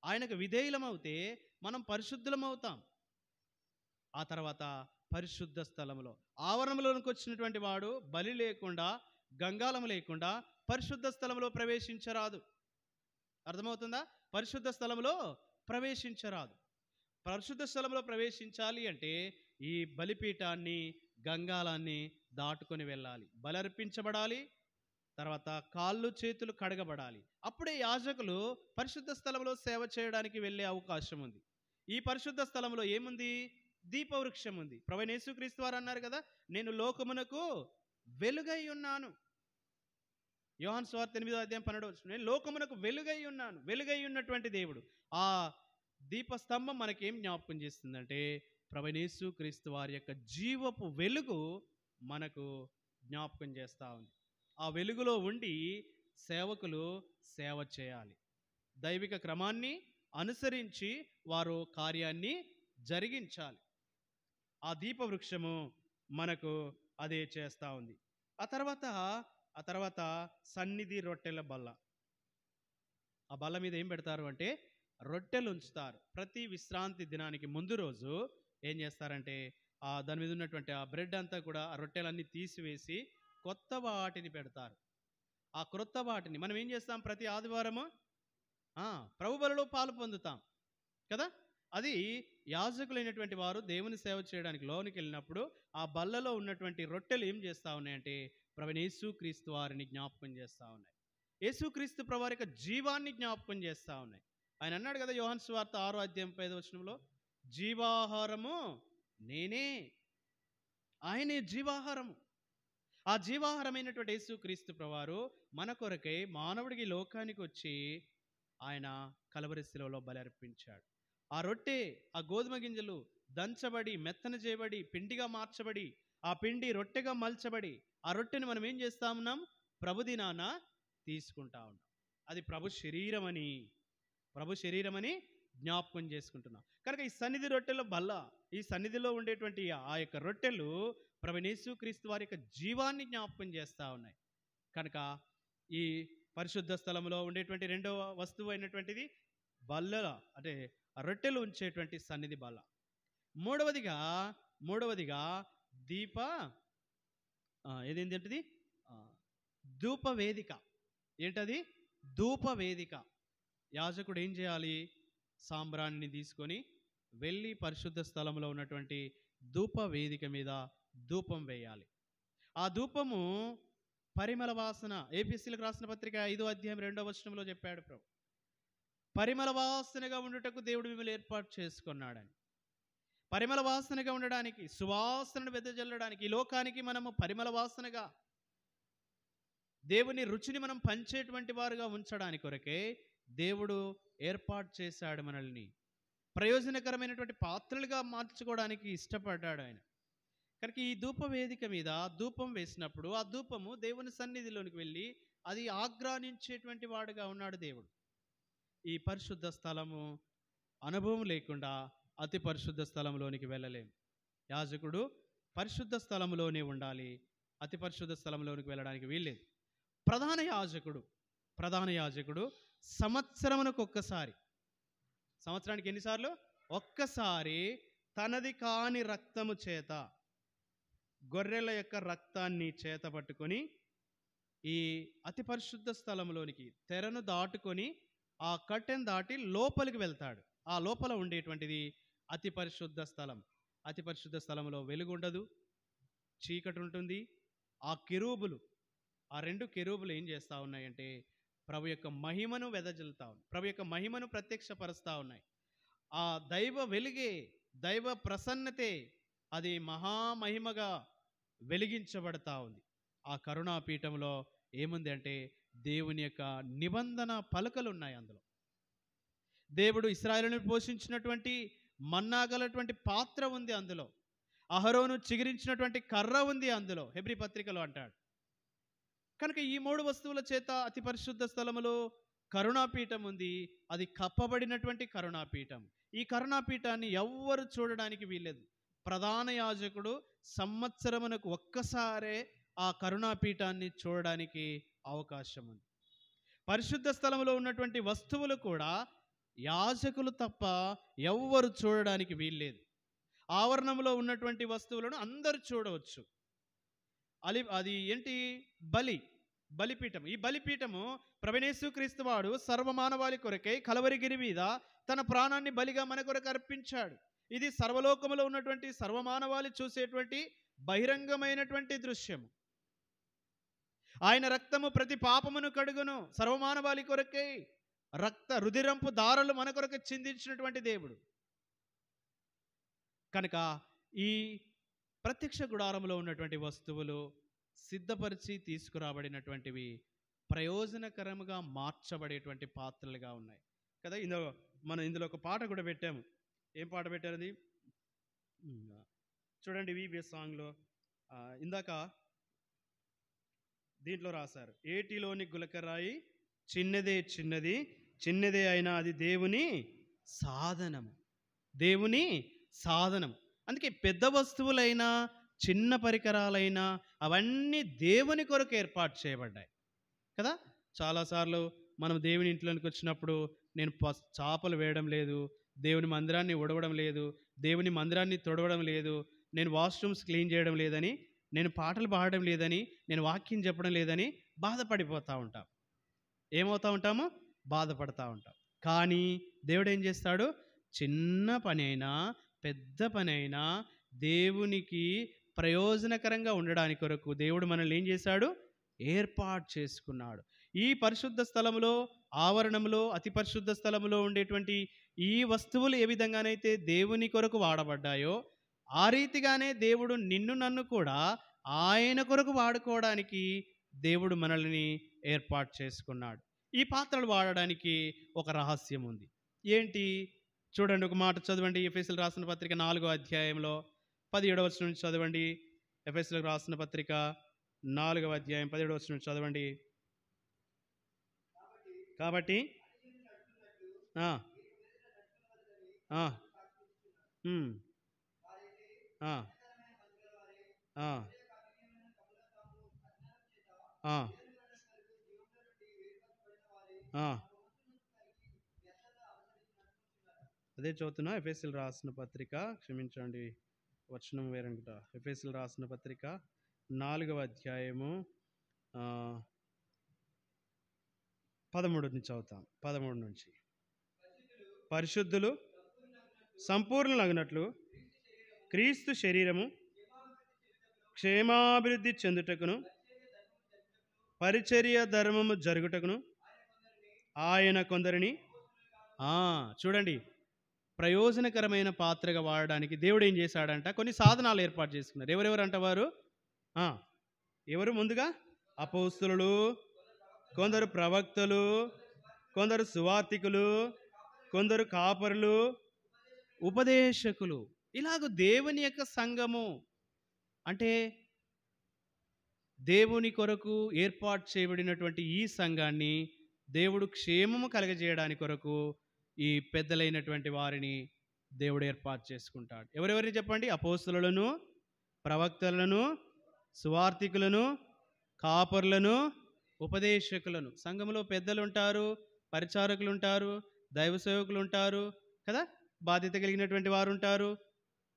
ఆయనకు విధేయులమవుతే మనం పరిశుద్ధులమవుతాం. ఆ తర్వాత పరిశుద్ధ స్థలంలో ఆవరణంలోనికి వచ్చినటువంటి వాడు బలి లేకుండా, గంగాళం లేకుండా పరిశుద్ధ స్థలంలో ప్రవేశించరాదు. అర్థమవుతుందా? పరిశుద్ధ స్థలంలో ప్రవేశించరాదు. పరిశుద్ధ స్థలంలో ప్రవేశించాలి అంటే ఈ బలిపీఠాన్ని, గంగాళాన్ని దాటుకొని వెళ్ళాలి, బలర్పించబడాలి, తర్వాత కాళ్ళు చేతులు కడగబడాలి. అప్పుడే యాజకులు పరిశుద్ధ స్థలంలో సేవ చేయడానికి వెళ్ళే అవకాశం ఉంది. ఈ పరిశుద్ధ స్థలంలో ఏముంది? దీపవృక్షం ఉంది. ప్రభువైన యేసుక్రీస్తు వారు అన్నారు కదా, నేను లోకమునకు వెలుగై ఉన్నాను. యోహాను సువార్త 8:12 నేను లోకమునకు వెలుగై ఉన్నాను. వెలుగై ఉన్నటువంటి దేవుడు. ఆ దీపస్తంభం మనకేం జ్ఞాపకం చేస్తుందంటే ప్రభువైన యేసుక్రీస్తు వారి యొక్క జీవపు వెలుగు మనకు జ్ఞాపకం చేస్తూ ఉంది. ఆ వెలుగులో ఉండి సేవకులు సేవ చేయాలి. దైవిక క్రమాన్ని అనుసరించి వారు కార్యాన్ని జరిగించాలి. ఆ దీపవృక్షము మనకు అదే చేస్తూ ఉంది. ఆ తర్వాత సన్నిధి రొట్టెల బల్ల. ఆ బల్ల మీద ఏం పెడతారు అంటే రొట్టెలు ఉంచుతారు. ప్రతి విశ్రాంతి దినానికి ముందు రోజు ఏం చేస్తారంటే దాని మీద ఉన్నటువంటి ఆ బ్రెడ్ అంతా కూడా, ఆ రొట్టెలన్నీ తీసివేసి కొత్త వాటిని పెడతారు. ఆ క్రొత్త వాటిని మనం ఏం చేస్తాం? ప్రతి ఆదివారము ప్రభు బలిలో పాలు పొందుతాం కదా. అది యాజకులైనటువంటి వారు దేవుని సేవ చేయడానికి లోనికి వెళ్ళినప్పుడు ఆ బల్లలో ఉన్నటువంటి రొట్టెలు ఏం చేస్తూ ఉన్నాయంటే ప్రభువైన యేసుక్రీస్తు వారిని జ్ఞాపకం చేస్తూ ఉన్నాయి. యేసుక్రీస్తు ప్రభు వారి యొక్క జీవాన్ని జ్ఞాపకం చేస్తూ ఉన్నాయి. ఆయన అన్నాడు కదా యోహాను సువార్త 6:5 జీవాహారము నేనే. ఆయనే జీవాహారము. ఆ జీవాహారమైనటువంటి యేసుక్రీస్తు ప్రభువారు మన కొరకై మానవుడికి లోకానికి వచ్చి ఆయన కలవరి శిలువలో బలి అర్పించాడు. ఆ రొట్టె, ఆ గోధుమ గింజలు దంచబడి మెత్తన చేయబడి పిండిగా మార్చబడి, ఆ పిండి రొట్టెగా మలచబడి, ఆ రొట్టెని మనం ఏం చేస్తా ఉన్నాం? ప్రభు దినాన తీసుకుంటా ఉన్నాం. అది ప్రభు శరీరమని జ్ఞాపకం చేసుకుంటున్నాం. కనుక ఈ సన్నిధి రొట్టెల బల్ల ఈ సన్నిధిలో ఉండేటువంటి ఆ యొక్క రొట్టెలు ప్రభువైన యేసుక్రీస్తు వారి యొక్క జీవాన్ని జ్ఞాపకం చేస్తూ ఉన్నాయి. కనుక ఈ పరిశుద్ధ స్థలంలో ఉండేటువంటి రెండవ వస్తువు అయినటువంటిది బల్లల, అంటే ఆ రొట్టెలు ఉంచేటువంటి సన్నిధి బల్ల. మూడవదిగా దీప ఏదేంటిది ధూప వేదిక. ఏంటది? ధూప వేదిక. యాజకుడు ఏం చేయాలి? సాంబ్రాణిని తీసుకొని వెళ్ళి పరిశుద్ధ స్థలంలో ఉన్నటువంటి ధూప వేదిక మీద ధూపం వేయాలి. ఆ ధూపము పరిమళ వాసన. ఏపీసీలకు రాసిన పత్రిక 5వ అధ్యాయం 2వ వచనంలో చెప్పాడు ప్రభు, పరిమళ వాసనగా ఉండుటకు దేవుడు మిమ్మల్ని ఏర్పాటు చేసుకున్నాడని. పరిమళ వాసనగా ఉండడానికి, సువాసనను వెదజల్లడానికి, ఈ లోకానికి మనము పరిమళ వాసనగా దేవుని రుచిని మనం పంచేటువంటి వారుగా ఉంచడానికి కొరకే దేవుడు ఏర్పాటు చేశాడు మనల్ని. ప్రయోజనకరమైనటువంటి పాత్రలుగా మార్చుకోవడానికి ఇష్టపడ్డాడు ఆయన. కనుక ఈ ధూప వేదిక మీద ధూపం వేసినప్పుడు ఆ ధూపము దేవుని సన్నిధిలోనికి వెళ్ళి అది ఆగ్రానించేటువంటి వాడుగా ఉన్నాడు దేవుడు. ఈ పరిశుద్ధ స్థలము అనుభవం లేకుండా అతి పరిశుద్ధ స్థలంలోనికి వెళ్ళలేము. యాజకుడు పరిశుద్ధ స్థలంలోనే ఉండాలి, అతి పరిశుద్ధ స్థలంలోనికి వెళ్ళడానికి వీల్లేదు. ప్రధాన యాజకుడు సంవత్సరమునకు ఒక్కసారి, సంవత్సరానికి ఎన్నిసార్లు? ఒక్కసారి తనది కాని రక్తము చేత, గొర్రెల యొక్క రక్తాన్ని చేత పట్టుకొని ఈ అతి పరిశుద్ధ స్థలంలోనికి తెరను దాటుకొని ఆ కర్టెన్ దాటి లోపలికి వెళ్తాడు. ఆ లోపల ఉండేటువంటిది అతి పరిశుద్ధ స్థలం. అతి పరిశుద్ధ స్థలంలో వెలుగు ఉండదు, చీకటి ఉంటుంది. ఆ రెండు కెరూబులు ఏం చేస్తూ ఉన్నాయంటే ప్రభు యొక్క మహిమను వెదజల్లుతా ఉన్నాయి, ప్రభు యొక్క మహిమను ప్రత్యక్షపరుస్తూ ఉన్నాయి. ఆ దైవ వెలుగే, దైవ ప్రసన్నతే అది మహామహిమగా వెలిగించబడతా ఉంది. ఆ కరుణాపీఠంలో ఏముంది అంటే దేవుని యొక్క నిబంధన పలకలు ఉన్నాయి. అందులో దేవుడు ఇశ్రాయేలును పోషించినటువంటి మన్నా గలటువంటి పాత్ర ఉంది. అందులో అహరోను చిగిరించినటువంటి కర్ర ఉంది. అందులో హెబ్రీ పత్రికలో అంటాడు. కనుక ఈ 3 వస్తువుల చేత అతి పరిశుద్ధ స్థలములో కరుణాపీఠం ఉంది. అది కప్పబడినటువంటి కరుణాపీఠం. ఈ కరుణాపీఠాన్ని ఎవ్వరు చూడడానికి వీల్లేదు. ప్రధాన యాజకుడు సంవత్సరమునకు ఒక్కసారే ఆ కరుణాపీఠాన్ని చూడడానికి అవకాశం ఉంది. పరిశుద్ధ స్థలంలో ఉన్నటువంటి వస్తువులు కూడా యాజకులు తప్ప ఎవ్వరు చూడడానికి వీల్లేదు. ఆవరణంలో ఉన్నటువంటి వస్తువులను అందరూ చూడవచ్చు. అది ఏంటి? బలిపీఠం. ఈ బలిపీఠము ప్రభువైన యేసుక్రీస్తు వాడు సర్వమానవాళి కొరకై కలవరిగిరి మీద తన ప్రాణాన్ని బలిగా మన కొరకు అర్పించాడు. ఇది సర్వలోకములో ఉన్నటువంటి సర్వమానవాళి చూసేటువంటి బహిరంగమైనటువంటి దృశ్యము. ఆయన రక్తము ప్రతి పాపమును కడుగును. సర్వమానవాళి కొరకై రుధిరంపు దారులు మన కొరకు చిందించినటువంటి దేవుడు. కనుక ఈ ప్రత్యక్ష గుడారంలో ఉన్నటువంటి వస్తువులు సిద్ధపరిచి తీసుకురాబడినటువంటివి ప్రయోజనకరముగా మార్చబడేటువంటి పాత్రలుగా ఉన్నాయి కదా. ఇందులో ఒక పాట కూడా పెట్టాము. ఏం పాట పెట్టారు? అది చూడండి. VBS సాంగ్లో ఇందాక దీంట్లో రాశారు, ఏటిలోని గులకరాయి చిన్నదే అయినా అది దేవుని సాధనం. అందుకే పెద్ద వస్తువులైనా చిన్న పరికరాలైనా అవన్నీ దేవుని కొరకు ఏర్పాటు చేయబడ్డాయి కదా. చాలాసార్లు మనం దేవుని ఇంట్లోనికి వచ్చినప్పుడు నేను చాపలు వేయడం లేదు, దేవుని మందిరాన్ని ఉడవడం లేదు, దేవుని మందిరాన్ని తొడవడం లేదు, నేను వాష్రూమ్స్ క్లీన్ చేయడం లేదని, నేను పాటలు పాడడం లేదని, నేను వాక్యం చెప్పడం లేదని బాధపడిపోతూ ఉంటాం. ఏమవుతూ ఉంటాము? బాధపడతా ఉంటాం. కానీ దేవుడు ఏం చేస్తాడు? చిన్న పని అయినా పెద్ద పని అయినా దేవునికి ప్రయోజనకరంగా ఉండడానికి కొరకు దేవుడు మనల్ని ఏం చేశాడు? ఏర్పాటు చేసుకున్నాడు. ఈ పరిశుద్ధ స్థలములో, ఆవరణంలో, అతి పరిశుద్ధ స్థలములో ఉండేటువంటి ఈ వస్తువులు ఏ విధంగానైతే దేవుని కొరకు వాడబడ్డాయో ఆ రీతిగానే దేవుడు నిన్ను నన్ను కూడా ఆయన కొరకు వాడుకోవడానికి దేవుడు మనల్ని ఏర్పాటు చేసుకున్నాడు. ఈ పాత్రలు వాడడానికి ఒక రహస్యం ఉంది. ఏంటి? చూడండి, ఒక మాట చదవండి. ఎఫెసీయులకు రాసిన పత్రిక 4వ అధ్యాయంలో 17వ వచనం నుంచి చదవండి. ఎఫెసీయులకు రాసిన పత్రిక 4వ అధ్యాయం 17వ వచనం నుంచి చదవండి. కాబట్టి ఆ, ఆ, ఆ, ఆ. అదే చదువుతున్నా. ఎఫెసీయులు రాసిన పత్రిక, క్షమించండి వచనం వేరనుకుంట. ఎఫెసీయులు రాసిన పత్రిక 4వ అధ్యాయము ఆ, 13 నుంచి చదువుతాం. 13 నుంచి. పరిశుద్ధులు సంపూర్ణులగినట్లు క్రీస్తు శరీరము క్షేమాభివృద్ధి చెందుటకును పరిచర్య ధర్మము జరుగుటకును ఆయన కొందరిని ఆ చూడండి, ప్రయోజనకరమైన పాత్రగా వాడడానికి దేవుడు ఏం చేశాడంట, కొన్ని సాధనాలు ఏర్పాటు చేసుకున్నారు. ఎవరెవరు అంట వారు? ఆ, ఎవరు? ముందుగా అపోస్తులు, కొందరు ప్రవక్తలు, కొందరు సువార్తికులు, కొందరు కాపరులు, ఉపదేశకులు. ఇలాగ దేవుని యొక్క సంఘము అంటే దేవుని కొరకు ఏర్పాటు చేయబడినటువంటి ఈ సంఘాన్ని దేవుడు క్షేమము కలగజేయడానికి కొరకు ఈ పెద్దలైనటువంటి వారిని దేవుడు ఏర్పాటు చేసుకుంటాడు. ఎవరెవరిని చెప్పండి? అపోస్తులను, ప్రవక్తలను, సువార్తికులను, కాపరులను, ఉపదేశకులను. సంఘంలో పెద్దలు ఉంటారు, పరిచారకులు ఉంటారు, దైవ సేవకులు ఉంటారు కదా, బాధ్యత కలిగినటువంటి వారు ఉంటారు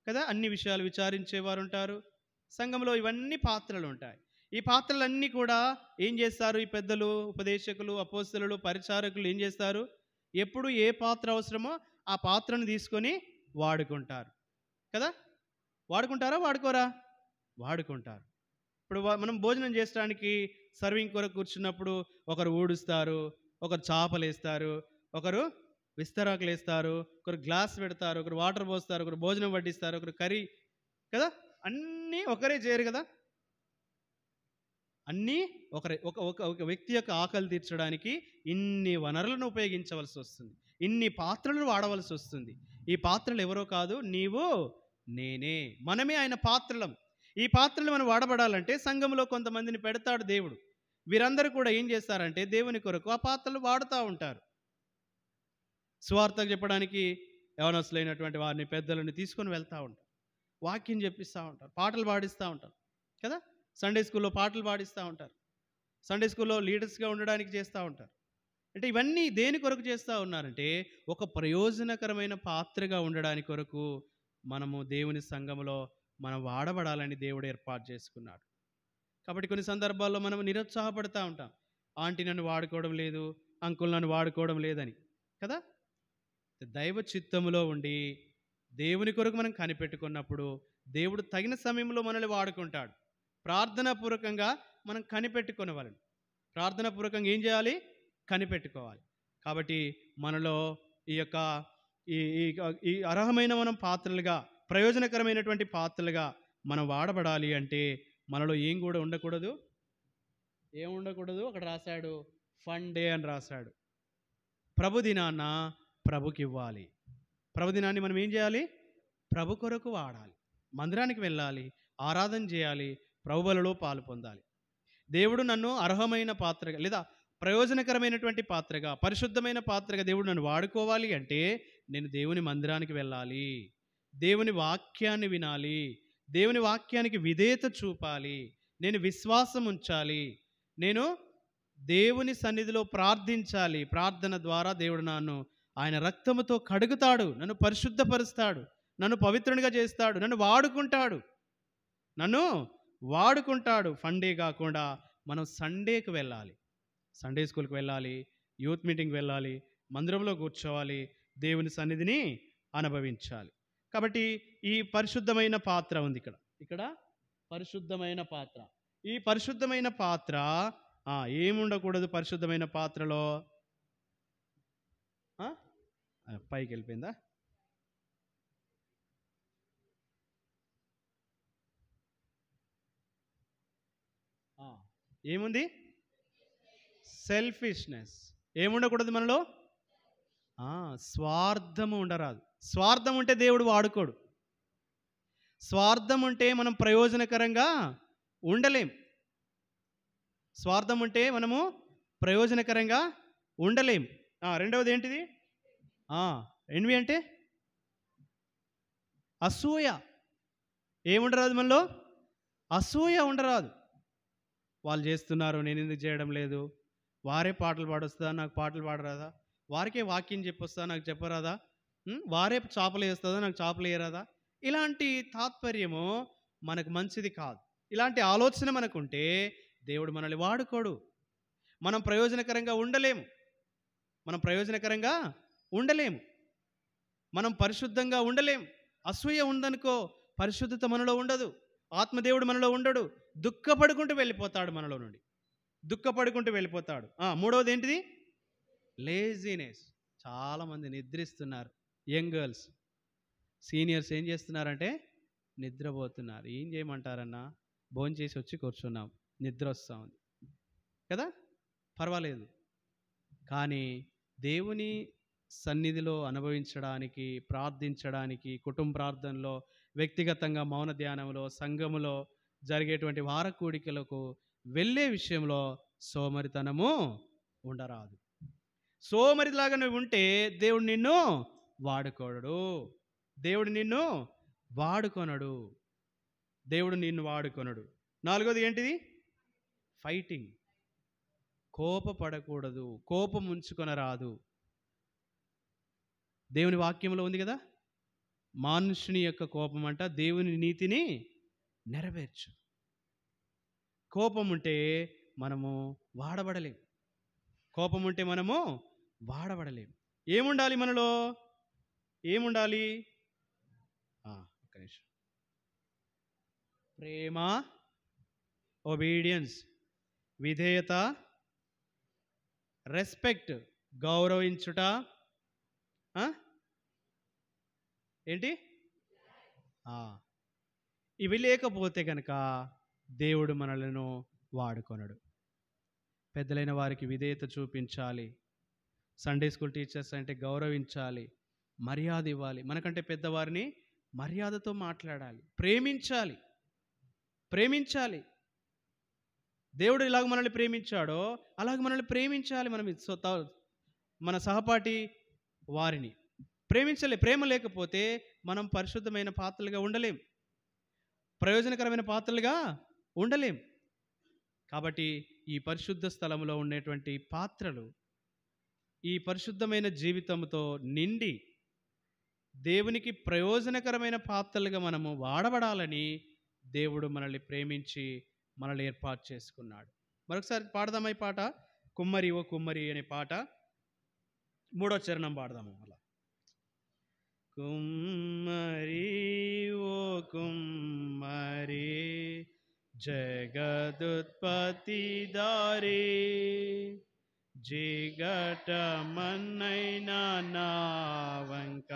కదా, అన్ని విషయాలు విచారించేవారు ఉంటారు. సంఘంలో ఇవన్నీ పాత్రలు ఉంటాయి. ఈ పాత్రలన్నీ కూడా ఏం చేస్తారు? ఈ పెద్దలు, ఉపదేశకులు, అపోస్తలులు, పరిచారకులు ఏం చేస్తారు? ఎప్పుడు ఏ పాత్ర అవసరమో ఆ పాత్రను తీసుకొని వాడుకుంటారు కదా. వాడుకుంటారా? వాడుకోరా? వాడుకుంటారు. ఇప్పుడు మనం భోజనం చేయడానికి సర్వింగ్ కొరకు కూర్చున్నప్పుడు ఒకరు ఊడుస్తారు, ఒకరు చేపలు వేస్తారు, ఒకరు విస్తరాకులు వేస్తారు, ఒకరు గ్లాస్ పెడతారు, ఒకరు వాటర్ పోస్తారు, ఒకరు భోజనం వడ్డిస్తారు, ఒకరు కర్రీ కదా. అన్నీ ఒకరే చేయరు కదా. అన్నీ ఒకరే. ఒక ఒక ఒక వ్యక్తి యొక్క ఆకలి తీర్చడానికి ఇన్ని వనరులను ఉపయోగించవలసి వస్తుంది, ఇన్ని పాత్రలను వాడవలసి వస్తుంది. ఈ పాత్రలు ఎవరో కాదు, నీవు నేనే, మనమే ఆయన పాత్రలం. ఈ పాత్రలు మనం వాడబడాలంటే సంఘంలో కొంతమందిని పెడతాడు దేవుడు. వీరందరూ కూడా ఏం చేస్తారంటే దేవుని కొరకు ఆ పాత్రలు వాడుతూ ఉంటారు. స్వార్థకు చెప్పడానికి యవనస్తులైనటువంటి వారిని, పెద్దలని తీసుకొని వెళ్తూ ఉంటారు, వాక్యం చెప్పిస్తూ ఉంటారు, పాటలు పాడిస్తూ ఉంటారు కదా. సండే స్కూల్లో పాటలు పాడిస్తూ ఉంటారు, సండే స్కూల్లో లీడర్స్గా ఉండడానికి చేస్తూ ఉంటారు. అంటే ఇవన్నీ దేని కొరకు చేస్తూ ఉన్నారంటే ఒక ప్రయోజనకరమైన పాత్రగా ఉండడానికి కొరకు మనము దేవుని సంఘంలో మనం వాడబడాలని దేవుడు ఏర్పాటు చేసుకున్నాడు. కాబట్టి కొన్ని సందర్భాల్లో మనం నిరుత్సాహపడుతూ ఉంటాం, ఆంటీ నన్ను వాడుకోవడం లేదు, అంకుల్ నన్ను వాడుకోవడం లేదని కదా. దైవ చిత్తములో ఉండి దేవుని కొరకు మనం కనిపెట్టుకున్నప్పుడు దేవుడు తగిన సమయంలో మనల్ని వాడుకుంటాడు. ప్రార్థనాపూర్వకంగా మనం కనిపెట్టుకునేవాళ్ళని, ప్రార్థనాపూర్వకంగా ఏం చేయాలి? కనిపెట్టుకోవాలి. కాబట్టి మనలో ఈ యొక్క ఈ ఈ అర్హమైన మనం పాత్రలుగా, ప్రయోజనకరమైనటువంటి పాత్రలుగా మనం వాడబడాలి అంటే మనలో ఏం కూడా ఉండకూడదు, ఏం ఉండకూడదు. అక్కడ రాశాడు ఫన్ డే అని రాశాడు. ప్రభు దినాన్న ప్రభుకి ఇవ్వాలి. ప్రభు దినాన్ని మనం ఏం చేయాలి? ప్రభు కొరకు వాడాలి. మందిరానికి వెళ్ళాలి, ఆరాధన చేయాలి, ప్రభు బలిలో పాలు పొందాలి. దేవుడు నన్ను అర్హమైన పాత్రగా లేదా ప్రయోజనకరమైనటువంటి పాత్రగా, పరిశుద్ధమైన పాత్రగా దేవుడు నన్ను వాడుకోవాలి అంటే నేను దేవుని మందిరానికి వెళ్ళాలి, దేవుని వాక్యాన్ని వినాలి, దేవుని వాక్యానికి విధేయత చూపాలి, నేను విశ్వాసం ఉంచాలి, నేను దేవుని సన్నిధిలో ప్రార్థించాలి. ప్రార్థన ద్వారా దేవుడు నన్ను ఆయన రక్తముతో కడుగుతాడు, నన్ను పరిశుద్ధపరుస్తాడు, నన్ను పవిత్రునిగా చేస్తాడు, నన్ను వాడుకుంటాడు. ఫండే కాకుండా మనం సండేకి వెళ్ళాలి, సండే స్కూల్కి వెళ్ళాలి, యూత్ మీటింగ్కి వెళ్ళాలి, మందిరంలో కూర్చోవాలి, దేవుని సన్నిధిని అనుభవించాలి. కాబట్టి ఈ పరిశుద్ధమైన పాత్ర ఉంది ఇక్కడ పరిశుద్ధమైన పాత్ర. ఈ పరిశుద్ధమైన పాత్ర ఏముండకూడదు? పరిశుద్ధమైన పాత్రలో పైకి వెళ్ళిపోయిందా? ఏముంది? సెల్ఫిష్నెస్. ఏముండకూడదు మనలో? స్వార్థము ఉండరాదు. స్వార్థం ఉంటే దేవుడు వాడుకోడు. స్వార్థం ఉంటే మనం ప్రయోజనకరంగా ఉండలేం. స్వార్థం ఉంటే మనము ప్రయోజనకరంగా ఉండలేం. రెండవది ఏంటిది? ఎన్వి అంటే అసూయ. ఏముండరాదు మనలో? అసూయ ఉండరాదు. వాళ్ళు చేస్తున్నారు, నేను ఎందుకు చేయడం లేదు? వారే పాటలు పాడొస్తుందా, నాకు పాటలు పాడరాదా? వారికే వాక్యం చెప్పొస్తుందా, నాకు చెప్పరాదా? వారే చేపలు వేస్తుందా, నాకు చేపలు వేయరాదా? ఇలాంటి తాత్పర్యము మనకు మంచిది కాదు. ఇలాంటి ఆలోచన మనకుంటే దేవుడు మనల్ని వాడుకోడు. మనం ప్రయోజనకరంగా ఉండలేము. మనం ప్రయోజనకరంగా ఉండలేము. మనం పరిశుద్ధంగా ఉండలేం. అసూయ ఉందనుకో, పరిశుద్ధత మనలో ఉండదు. ఆత్మదేవుడు మనలో ఉండడు. దుఃఖపడుకుంటూ వెళ్ళిపోతాడు మనలో నుండి. దుఃఖపడుకుంటూ వెళ్ళిపోతాడు. మూడవది ఏంటిది? లేజినెస్. చాలామంది నిద్రిస్తున్నారు. యంగ్ గర్ల్స్, సీనియర్స్ ఏం చేస్తున్నారంటే నిద్రపోతున్నారు. ఏం చేయమంటారన్నా? భోంచేసి వచ్చి కూర్చున్నాం, నిద్ర వస్తూ ఉంది కదా, పర్వాలేదు. కానీ దేవుని సన్నిధిలో అనుభవించడానికి, ప్రార్థించడానికి, కుటుంబ ప్రార్థనలో, వ్యక్తిగతంగా మౌన ధ్యానంలో, సంఘములో జరిగేటువంటి వార కూడికలకు వెళ్ళే విషయంలో సోమరితనము ఉండరాదు. సోమరిలాగా నువ్వు ఉంటే దేవుడు నిన్ను వాడుకోడు. దేవుడు నిన్ను వాడుకొనడు. దేవుడు నిన్ను వాడుకొనడు. నాలుగోది ఏంటిది? ఫైటింగ్. కోపపడకూడదు, కోపం ఉంచుకొనరాదు. దేవుని వాక్యంలో ఉంది కదా, మనుషుని యొక్క కోపం అంట దేవుని నీతిని నెరవేర్చు. కోపం ఉంటే మనము వాడబడలేం. కోపం ఉంటే మనము వాడబడలేం. ఏముండాలి మనలో? ఏముండాలి? ఒక్క నిమిషం. ప్రేమ, ఒబీడియన్స్, విధేయత, రెస్పెక్ట్, గౌరవించుట, ఏంటి? ఇవి లేకపోతే కనుక దేవుడు మనలను వాడుకొనడు. పెద్దలైన వారికి విధేయత చూపించాలి. సండే స్కూల్ టీచర్స్ అంటే గౌరవించాలి, మర్యాద ఇవ్వాలి. మనకంటే పెద్దవారిని మర్యాదతో మాట్లాడాలి, ప్రేమించాలి. ప్రేమించాలి. దేవుడు ఇలాగ మనల్ని ప్రేమించాడో అలాగ మనల్ని ప్రేమించాలి. మన సహపాఠి వారిని ప్రేమించలే. ప్రేమ లేకపోతే మనం పరిశుద్ధమైన పాత్రలుగా ఉండలేం, ప్రయోజనకరమైన పాత్రలుగా ఉండలేం. కాబట్టి ఈ పరిశుద్ధ స్థలంలో ఉండేటువంటి పాత్రలు ఈ పరిశుద్ధమైన జీవితంతో నిండి దేవునికి ప్రయోజనకరమైన పాత్రలుగా మనము వాడబడాలని దేవుడు మనల్ని ప్రేమించి మనల్ని ఏర్పాటు చేసుకున్నాడు. మరొకసారి పాడదామా ఈ పాట? కుమ్మరి ఓ కుమ్మరి అనే పాట 3వ చరణం పాడదాము. అలా కుమ్మరి ఓ కుమ్మరి జగదుత్పత్తి దారి జిగటమన్నైనా నా వంక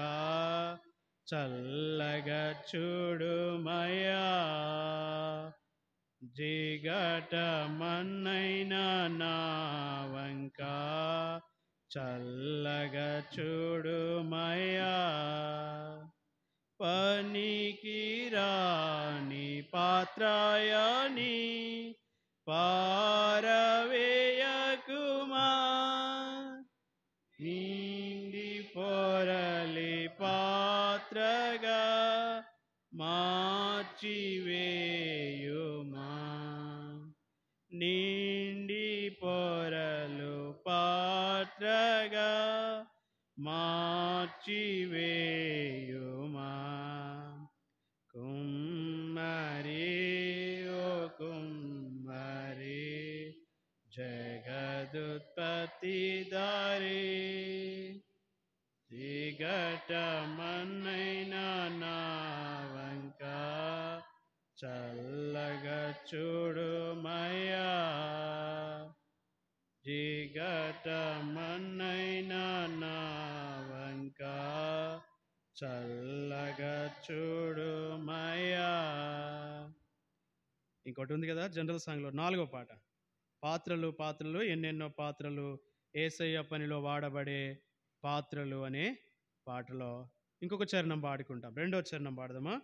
చల్లగా చూడుమయ్యా. జిగటమన్నైనా నా వంక చల్లగా చూడుమయ్యా. పనికి రాని పాత్రయని పారవేయకుమా, నిండి పొరలి పాత్రగా మార్చివేయుమా. నిండి పొరలు పాత్రగా మార్చివేయుమా. కుమ్మరి ఓ కుమ్మరి జగదుత్పత్తి దారి జిగటమన్నైనా నా వంక చల్లగా చూడుమయ్యా. జిగటమన్నైనా నా వంక చల్లగా చూడుమయ్యా. ఇంకోటి ఉంది కదా జనరల్ సాంగ్లో 4వ పాట, పాత్రలు పాత్రలు ఎన్నెన్నో పాత్రలు యేసయ్య పనిలో వాడబడే పాత్రలు అనే పాటలో ఇంకొక చరణం పాడుకుంటాం. 2వ చరణం పాడదామా?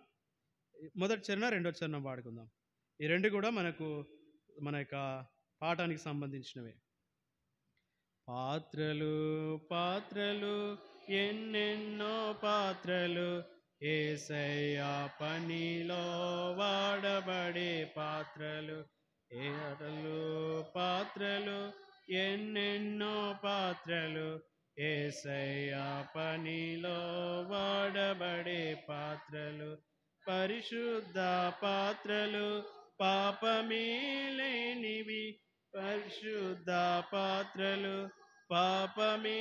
మొదటి చరణం 2వ చరణం పాడుకుందాం. ఈ రెండు కూడా మన యొక్క పాఠానికి సంబంధించినవే. పాత్రలు పాత్రలు ఎన్నెన్నో పాత్రలు యేసయ్య పనిలో పాత్రలు, ఏ అటలు పాత్రలు, ఎన్నెన్నో పాత్రలు, యేసయ్య పనిలో వాడబడే పాత్రలు, పరిశుద్ధ పాత్రలు, పాపమే లేనివి, పరిశుద్ధ పాత్రలు, పాపమే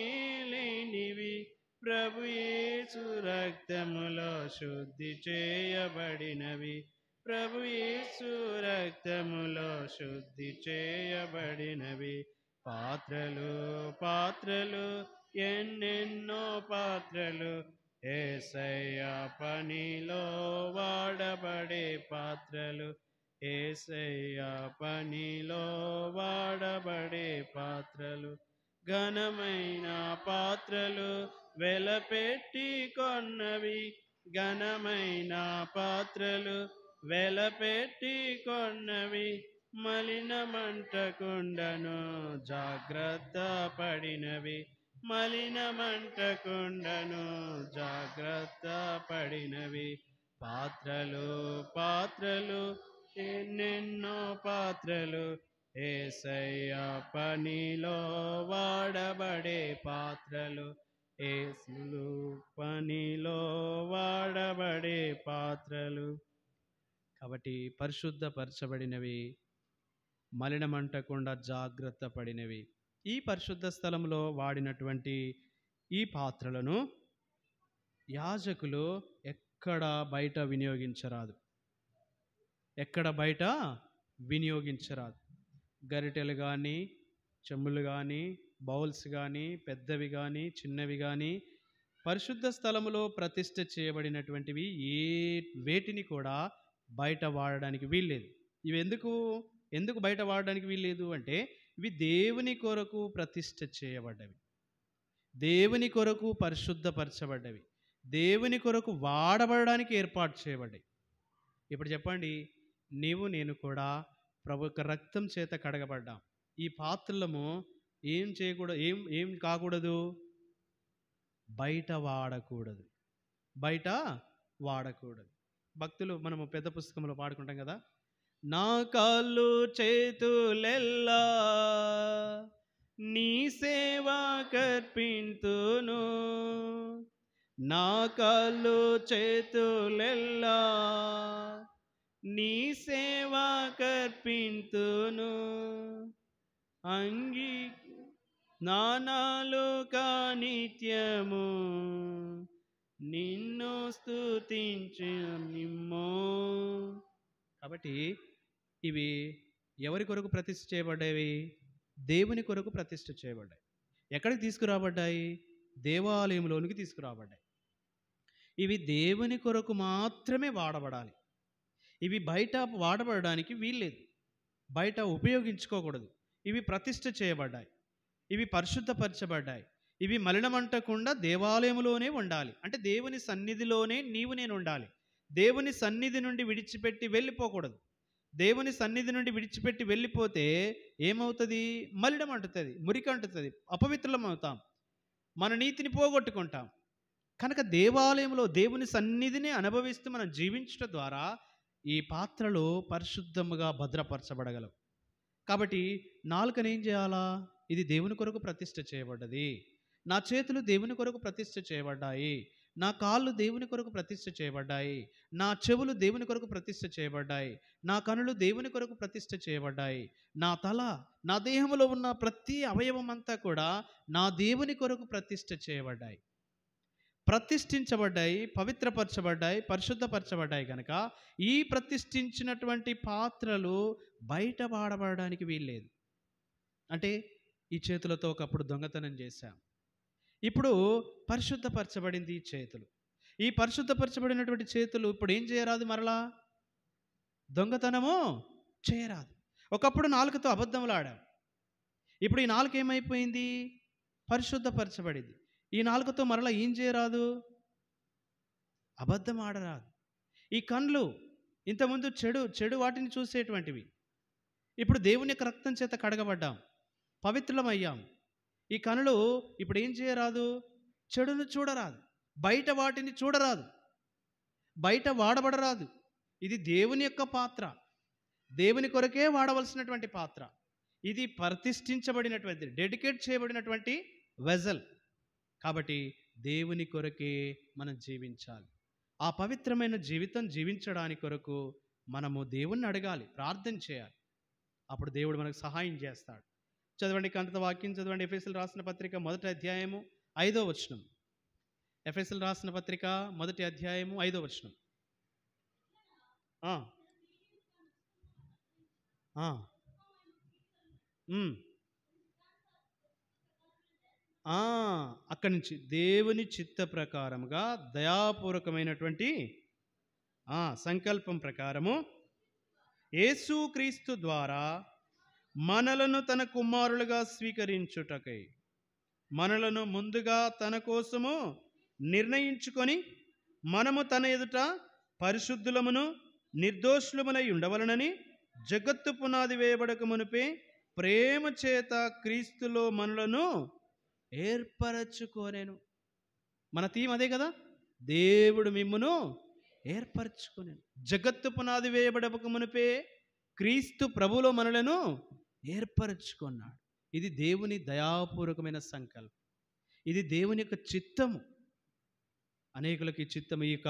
లేనివి, ప్రభు యేసు రక్తములో శుద్ధి చేయబడినవి, ప్రభు యేసు రక్తములో శుద్ధి చేయబడినవి, పాత్రలు పాత్రలు, ఎన్నెన్నో పాత్రలు, యేసయ్య పనిలో వాడబడే పాత్రలు, యేసయ్య పనిలో వాడబడే పాత్రలు, ఘనమైన పాత్రలు, వెలపెట్టి కొన్నవి, ఘనమైన పాత్రలు, వెలపెట్టి కొన్నవి, మలినమంటకుండను జాగ్రత్త పడినవి, మలినమంటకుండను జాగ్రత్త పడినవి, పాత్రలు పాత్రలు, ఎన్నెన్నో పాత్రలు, యేసయ్య పనిలో వాడబడే పాత్రలు, యేసులు పనిలో వాడబడే పాత్రలు. కాబట్టి పరిశుద్ధపరచబడినవి, మలినమంటకుండా జాగ్రత్త పడినవి. ఈ పరిశుద్ధ స్థలంలో వాడినటువంటి ఈ పాత్రలను యాజకులు ఎక్కడ బయట వినియోగించరాదు, ఎక్కడ బయట వినియోగించరాదు. గరిటెలు కానీ, చెమ్ములు కానీ, బౌల్స్ కానీ, పెద్దవి కానీ, చిన్నవి కానీ, పరిశుద్ధ స్థలములో ప్రతిష్ఠ చేయబడినటువంటివి వేటిని కూడా బయట వాడడానికి వీల్లేదు. ఇవి ఎందుకు బయట వాడడానికి వీల్లేదు అంటే, ఇవి దేవుని కొరకు ప్రతిష్ఠ చేయబడ్డవి, దేవుని కొరకు పరిశుద్ధపరచబడ్డవి, దేవుని కొరకు వాడబడడానికి ఏర్పాటు చేయబడ్డాయి. ఇప్పుడు చెప్పండి, నీవు నేను కూడా ప్రభు యొక్క రక్తం చేత కడగబడ్డాం. ఈ పాత్రలము ఏం చేయకూడదు, ఏం కాకూడదు, బయట వాడకూడదు, బయట వాడకూడదు. భక్తులు మనము పెద్ద పుస్తకంలో పాడుకుంటాం కదా, నా కాళ్ళు చేతులెల్లా నీ సేవ కర్పింతును, నా కాళ్ళు చేతులెల్లా నీ సేవ కర్పింతును, అంగి నానాలు కానిత్యము నిన్ను స్తుతించు నిమ్మో. కాబట్టి ఇవి ఎవరి కొరకు ప్రతిష్ఠ చేయబడ్డాయి? దేవుని కొరకు ప్రతిష్ఠ చేయబడ్డాయి. ఎక్కడికి తీసుకురాబడ్డాయి? దేవాలయంలోనికి తీసుకురాబడ్డాయి. ఇవి దేవుని కొరకు మాత్రమే వాడబడాలి. ఇవి బయట వాడబడడానికి వీల్లేదు, బయట ఉపయోగించుకోకూడదు. ఇవి ప్రతిష్ఠ చేయబడ్డాయి, ఇవి పరిశుద్ధపరచబడ్డాయి, ఇవి మలినమంటకుండా దేవాలయంలోనే ఉండాలి. అంటే దేవుని సన్నిధిలోనే నీవు నేను ఉండాలి. దేవుని సన్నిధి నుండి విడిచిపెట్టి వెళ్ళిపోకూడదు. దేవుని సన్నిధి నుండి విడిచిపెట్టి వెళ్ళిపోతే ఏమవుతుంది? మలినం అంటుతుంది, మురికి అంటుతుంది, అపవిత్రులం అవుతాం, మన నీతిని పోగొట్టుకుంటాం. కనుక దేవాలయంలో దేవుని సన్నిధిని అనుభవిస్తూ మనం జీవించడం ద్వారా ఈ పాత్రలు పరిశుద్ధముగా భద్రపరచబడగలవు. కాబట్టి నాలుకను ఏం చేయాలా? ఇది దేవుని కొరకు ప్రతిష్ఠ చేయబడ్డది. నా చేతులు దేవుని కొరకు ప్రతిష్ఠ చేయబడ్డాయి, నా కాళ్ళు దేవుని కొరకు ప్రతిష్ఠ చేయబడ్డాయి, నా చెవులు దేవుని కొరకు ప్రతిష్ఠ చేయబడ్డాయి, నా కనులు దేవుని కొరకు ప్రతిష్ఠ చేయబడ్డాయి, నా తల, నా దేహంలో ఉన్న ప్రతి అవయవం అంతా కూడా నా దేవుని కొరకు ప్రతిష్ఠ చేయబడ్డాయి, ప్రతిష్ఠించబడ్డాయి, పవిత్రపరచబడ్డాయి, పరిశుద్ధపరచబడ్డాయి. కనుక ఈ ప్రతిష్ఠించినటువంటి పాత్రలు బయట వాడబడడానికి వీల్లేదు. అంటే ఈ చేతులతో ఒకప్పుడు దొంగతనం చేశాం, ఇప్పుడు పరిశుద్ధపరచబడింది ఈ చేతులు. ఈ పరిశుద్ధపరచబడినటువంటి చేతులు ఇప్పుడు ఏం చేయరాదు, మరలా దొంగతనము చేయరాదు. ఒకప్పుడు నాలుకతో అబద్ధములాడాం, ఇప్పుడు ఈ నాలుక ఏమైపోయింది? పరిశుద్ధపరచబడింది. ఈ నాలుకతో మరలా ఏం చేయరాదు? అబద్ధం ఆడరాదు. ఈ కళ్ళు ఇంతకుముందు చెడు వాటిని చూసేటువంటివి, ఇప్పుడు దేవుని యొక్క రక్తం చేత కడగబడ్డాం, పవిత్రులమయ్యాం. ఈ కనులు ఇప్పుడు ఏం చేయరాదు? చెడును చూడరాదు, బయట వాటిని చూడరాదు, బయట వాడబడరాదు. ఇది దేవుని యొక్క పాత్ర, దేవుని కొరకే వాడవలసినటువంటి పాత్ర. ఇది ప్రతిష్ఠించబడినటువంటి, డెడికేట్ చేయబడినటువంటి వెజల్. కాబట్టి దేవుని కొరకే మనం జీవించాలి. ఆ పవిత్రమైన జీవితం జీవించడానికి కొరకు మనము దేవుణ్ణి అడగాలి, ప్రార్థన చేయాలి. అప్పుడు దేవుడు మనకు సహాయం చేస్తాడు. చదవండి, కంటత వాక్యం చదవండి. ఎఫెసీయులకు రాసిన పత్రిక 1వ అధ్యాయము 5వ వచనం. ఎఫెసీయులకు రాసిన పత్రిక 1వ అధ్యాయము 5వ వచనం. అక్కడి నుంచి దేవుని చిత్త ప్రకారముగా దయాపూర్వకమైనటువంటి సంకల్పం ప్రకారము యేసుక్రీస్తు ద్వారా మనలను తన కుమారులుగా స్వీకరించుటకై మనలను ముందుగా తన కోసము నిర్ణయించుకొని మనము తన ఎదుట పరిశుద్ధులమును నిర్దోషులమునై ఉండవలనని జగత్తు పునాది వేయబడక మునిపే ప్రేమ చేత క్రీస్తులో మనలను ఏర్పరచుకోనేను. మన థీమ్ అదే కదా, దేవుడు మిమ్మును ఏర్పరచుకోనేను. జగత్తు పునాది వేయబడక మునిపే క్రీస్తు ప్రభులో మనలను ఏర్పరచుకున్నాడు. ఇది దేవుని దయాపూర్వకమైన సంకల్పం. ఇది దేవుని యొక్క చిత్తము. అనేకులకి చిత్తము ఈ యొక్క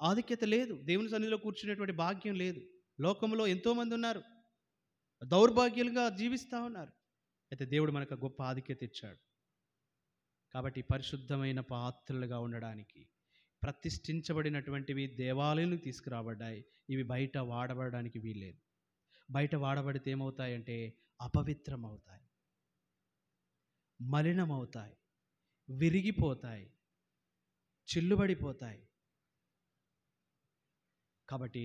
ఆధిక్యత లేదు. దేవుని సన్నిధిలో కూర్చునేటువంటి భాగ్యం లేదు. లోకంలో ఎంతోమంది ఉన్నారు, దౌర్భాగ్యులుగా జీవిస్తూ ఉన్నారు. అయితే దేవుడు మనకు గొప్ప ఆధిక్యత ఇచ్చాడు. కాబట్టి పరిశుద్ధమైన పాత్రలుగా ఉండడానికి ప్రతిష్ఠించబడినటువంటివి దేవాలయాలకు తీసుకురాబడ్డాయి. ఇవి బయట వాడబడడానికి వీల్లేదు. బయట వాడబడితే ఏమవుతాయంటే అపవిత్రమవుతాయి, మలినమవుతాయి, విరిగిపోతాయి, చిల్లుబడిపోతాయి. కాబట్టి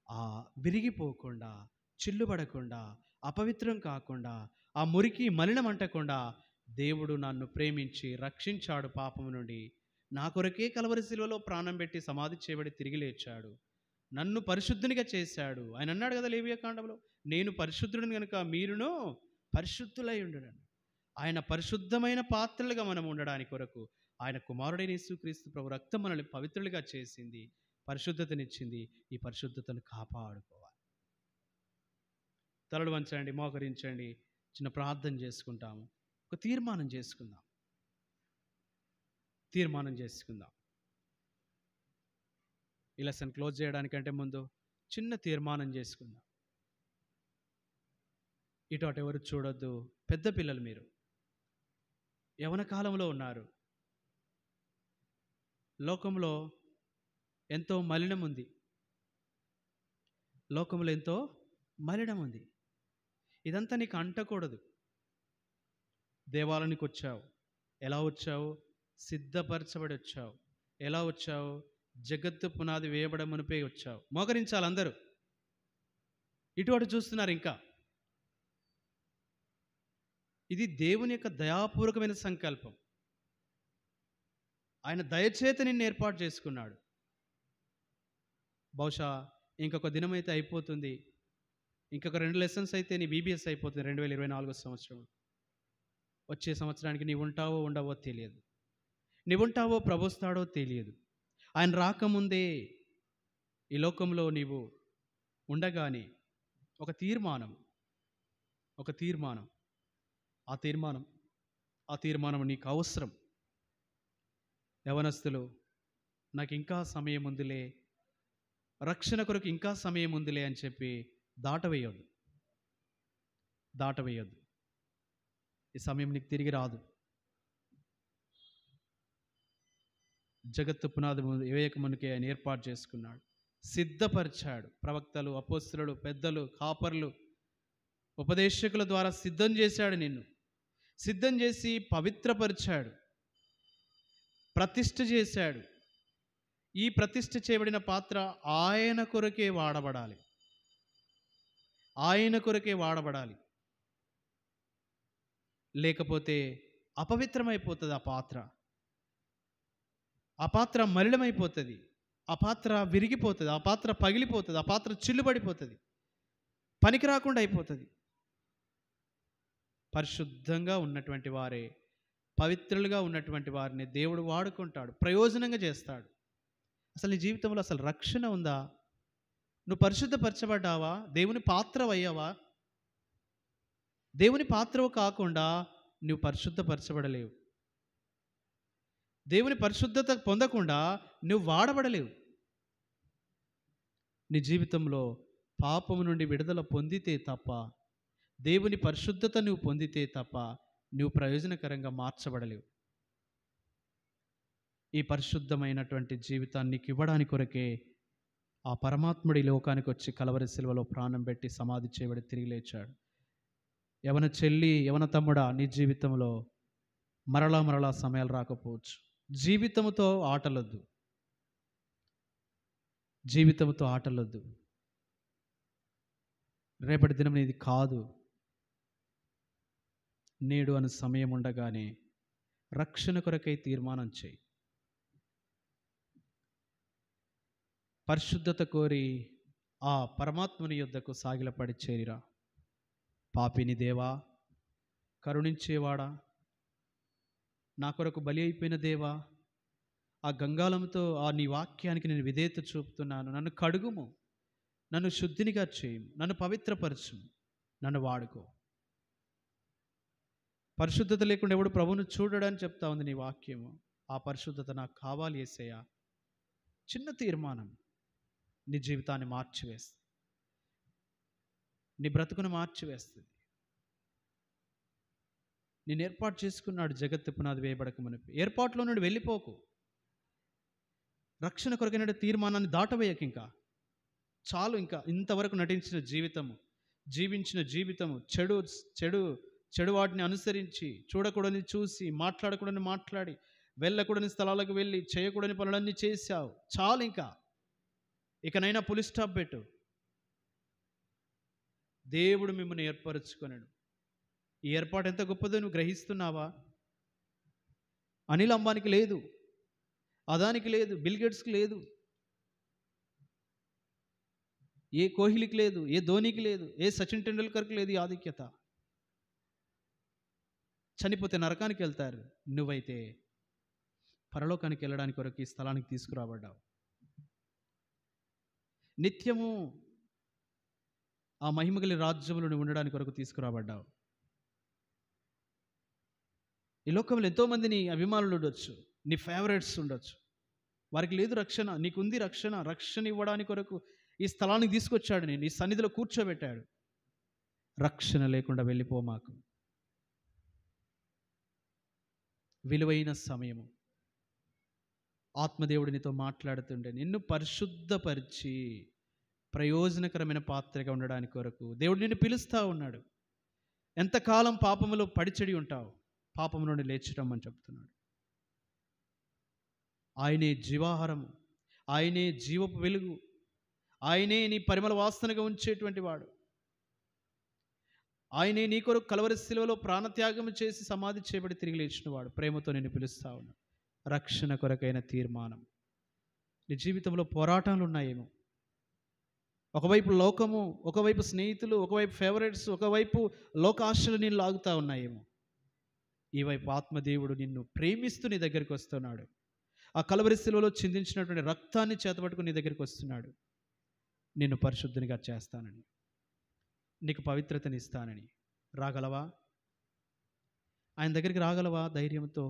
ఆ విరిగిపోకుండా, చిల్లుబడకుండా, అపవిత్రం కాకుండా, ఆ మురికి మలినం అంటకుండా దేవుడు నన్ను ప్రేమించి రక్షించాడు పాపము నుండి. నా కొరకే కలవరి శిలువలో ప్రాణం పెట్టి సమాధి చేయబడి తిరిగి లేచాడు. నన్ను పరిశుద్ధునిగా చేశాడు. ఆయన అన్నాడు కదా లేవియా కాండంలో, నేను పరిశుద్ధుడిని కనుక మీరును పరిశుద్ధులై ఉండును. ఆయన పరిశుద్ధమైన పాత్రలుగా మనం ఉండడానికి కొరకు ఆయన కుమారుడైన యేసుక్రీస్తు ప్రభు రక్తం మనల్ని పవిత్రులుగా చేసింది, పరిశుద్ధతనిచ్చింది. ఈ పరిశుద్ధతను కాపాడుకోవాలి. తలలు వంచండి, మోకరించండి, చిన్న ప్రార్థన చేసుకుంటాము. ఒక తీర్మానం చేసుకుందాం. ఈ లెసన్ క్లోజ్ చేయడానికంటే ముందు చిన్న తీర్మానం చేసుకుందాం. ఇటు అటు ఎవరు చూడొద్దు. పెద్ద పిల్లలు మీరు, యవ్వన కాలంలో ఉన్నారు. లోకంలో ఎంతో మలినం ఉంది. ఇదంతా నీకు అంటకూడదు. దేవాలయానికి వచ్చావు. ఎలా వచ్చావు? సిద్ధపరచబడి వచ్చావు. ఎలా వచ్చావు? జగత్తు పునాది వేయబడ మునిపే వచ్చావు. మోకరించాలి అందరూ. ఇటువంటి చూస్తున్నారు ఇంకా. ఇది దేవుని యొక్క దయాపూర్వకమైన సంకల్పం. ఆయన దయచేత నిన్ను ఏర్పాటు చేసుకున్నాడు. బహుశా ఇంకొక దినమైతే అయిపోతుంది. ఇంకొక 2 లెసన్స్ అయితే నీ బీబీఎస్ అయిపోతుంది 2024 సంవత్సరం. వచ్చే సంవత్సరానికి నీవు ఉంటావో ఉండవో తెలియదు. నీవుంటావో ప్రభుస్తాడో తెలియదు. ఆయన రాకముందే ఈ లోకంలో నీవు ఉండగానే ఒక తీర్మానం, ఆ తీర్మానం నీకు అవసరం. యవనస్తులు, నాకు ఇంకా సమయం ఉందిలే, రక్షణ కొరకు ఇంకా సమయం ఉందిలే అని చెప్పి దాటవేయొద్దు. ఈ సమయం నీకు తిరిగి రాదు. జగత్తు పునాది వేయక మునికే ఆయన ఏర్పాటు చేసుకున్నాడు, సిద్ధపరిచాడు. ప్రవక్తలు, అపోస్తలులు, పెద్దలు, కాపర్లు, ఉపదేశకుల ద్వారా సిద్ధం చేశాడు. నిన్ను సిద్ధం చేసి పవిత్రపరిచాడు, ప్రతిష్ఠ చేశాడు. ఈ ప్రతిష్ఠ చేయబడిన పాత్ర ఆయన కొరకే వాడబడాలి. లేకపోతే అపవిత్రమైపోతుంది ఆ పాత్ర మలినమైపోతుంది, ఆ పాత్ర విరిగిపోతుంది, ఆ పాత్ర పగిలిపోతుంది, ఆ పాత్ర చిల్లుబడిపోతుంది, పనికి రాకుండా అయిపోతుంది. పరిశుద్ధంగా ఉన్నటువంటి వారే, పవిత్రులుగా ఉన్నటువంటి వారిని దేవుడు వాడుకుంటాడు, ప్రయోజనంగా చేస్తాడు. అసలు నీ జీవితంలో అసలు రక్షణ ఉందా? నువ్వు పరిశుద్ధపరచబడ్డావా? దేవుని పాత్రవయ్యావా? దేవుని పాత్రవు కాకుండా నువ్వు పరిశుద్ధపరచబడలేవు. దేవుని పరిశుద్ధత పొందకుండా నువ్వు వాడబడలేవు. నీ జీవితంలో పాపము నుండి విడుదల పొందితే తప్ప, దేవుని పరిశుద్ధత నువ్వు పొందితే తప్ప నువ్వు ప్రయోజనకరంగా మార్చబడలేవు. ఈ పరిశుద్ధమైనటువంటి జీవితాన్ని నీకు ఇవ్వడానికి కొరకే ఆ పరమాత్ముడి లోకానికి వచ్చి కలవరి శిలువలో ప్రాణం పెట్టి సమాధి చేయబడి తిరిగి లేచాడు. యవన చెల్లి, యవన తమ్ముడా, నీ జీవితంలో మరలా సమయాలు రాకపోవచ్చు. జీవితంతో ఆటలొద్దు. జీవితంతో ఆటలొద్దు. రేపటి దినం ఇది కాదు. నేడు అని సమయం ఉండగానే రక్షణ కొరకై తీర్మానం చేయి. పరిశుద్ధత కోరి ఆ పరమాత్ముని యొద్దకు సాగిలపడి చేరిరా. పాపిని దేవా, కరుణించేవాడా, నా కొరకు బలి అయిపోయిన దేవా, ఆ గంగాళంతో ఆ నీ వాక్యానికి నేను విధేయత చూపుతున్నాను. నన్ను కడుగుము, నన్ను శుద్ధినిగా చేయము, నన్ను పవిత్రపరచుము, నన్ను వాడుకో. పరిశుద్ధత లేకుండా ఎవడు ప్రభువును చూడడని చెప్తా ఉంది నీ వాక్యము. ఆ పరిశుద్ధత నాకు కావాలి యేసయ్యా. చిన్న తీర్మానం నీ జీవితాన్ని మార్చివేస్తుంది, నీ బ్రతుకును మార్చివేస్తుంది. నేను ఏర్పాటు చేసుకున్నాడు జగత్తు పునాది వేయబడక మునుపు. ఏర్పాటులో నుండి వెళ్ళిపోకు. రక్షణ కొరకైన తీర్మానాన్ని దాటవేయక. ఇంకా చాలు. ఇంకా ఇంతవరకు నటించిన జీవితము, జీవించిన జీవితము, చెడు చెడు చెడు వాటిని అనుసరించి, చూడకూడని చూసి, మాట్లాడకూడని మాట్లాడి, వెళ్ళకూడని స్థలాలకు వెళ్ళి, చేయకూడని పనులన్నీ చేశావు. చాలు. ఇంకా ఇకనైనా పులి స్టాప్ పెట్టు. దేవుడు మిమ్మల్ని ఏర్పరచుకున్నాడు. ఈ ఏర్పాటు ఎంత గొప్పదో నువ్వు గ్రహిస్తున్నావా? అనిల్ అంబానీకి లేదు, అదానికి లేదు, బిల్ గేట్స్కి లేదు, ఏ కోహ్లీకి లేదు, ఏ ధోనికి లేదు, ఏ సచిన్ టెండూల్కర్కి లేదు ఈ ఆధిక్యత. చనిపోతే నరకానికి వెళ్తారు. నువ్వైతే పరలోకానికి వెళ్ళడానికి కొరకు ఈ స్థలానికి తీసుకురాబడ్డావు. నిత్యము ఆ మహిమగలి రాజ్యములో నువ్వు ఉండడానికి కొరకు తీసుకురాబడ్డావు. ఈ లోకంలో ఎంతోమంది నీ అభిమానులు ఉండొచ్చు, నీ ఫేవరెట్స్ ఉండొచ్చు. వారికి లేదు రక్షణ, నీకుంది రక్షణ. రక్షణ ఇవ్వడానికి కొరకు ఈ స్థలానికి తీసుకొచ్చాడు, నేను ఈ సన్నిధిలో కూర్చోబెట్టాడు. రక్షణ లేకుండా వెళ్ళిపో మాకు. విలువైన సమయము ఆత్మదేవుడు నీతో మాట్లాడుతుండే నిన్ను పరిశుద్ధపరిచి ప్రయోజనకరమైన పాత్రగా ఉండడానికి కొరకు దేవుడు నిన్ను పిలుస్తూ ఉన్నాడు. ఎంతకాలం పాపములో పడిచెడి ఉంటావు? పాపము నుండి లేచడం అని చెప్తున్నాడు. ఆయనే జీవాహారము, ఆయనే జీవపు వెలుగు, ఆయనే నీ పరిమళ వాసనగా ఉంచేటువంటి వాడు. ఆయనే నీ కొరకు కలవరి శిలువలో ప్రాణత్యాగం చేసి సమాధి చేయబడి తిరిగి లేచిన వాడు. ప్రేమతో నిన్ను పిలుస్తా ఉన్నాడు. రక్షణ కొరకైన తీర్మానం. నీ జీవితంలో పోరాటాలు ఉన్నాయేమో. ఒకవైపు లోకము, ఒకవైపు స్నేహితులు, ఒకవైపు ఫేవరెట్స్, ఒకవైపు లోకాశలు నిన్ను లాగుతూ ఉన్నాయేమో. ఈ వైపు ఆత్మదేవుడు నిన్ను ప్రేమిస్తూ నీ దగ్గరికి వస్తున్నాడు. ఆ కలవరి శిలువలో చిందించినటువంటి రక్తాన్ని చేతపట్టుకుని నీ దగ్గరికి వస్తున్నాడు. నిన్ను పరిశుద్ధునిగా చేస్తానని, నీకు పవిత్రతని ఇస్తానని. రాగలవా? ఆయన దగ్గరికి రాగలవా ధైర్యంతో?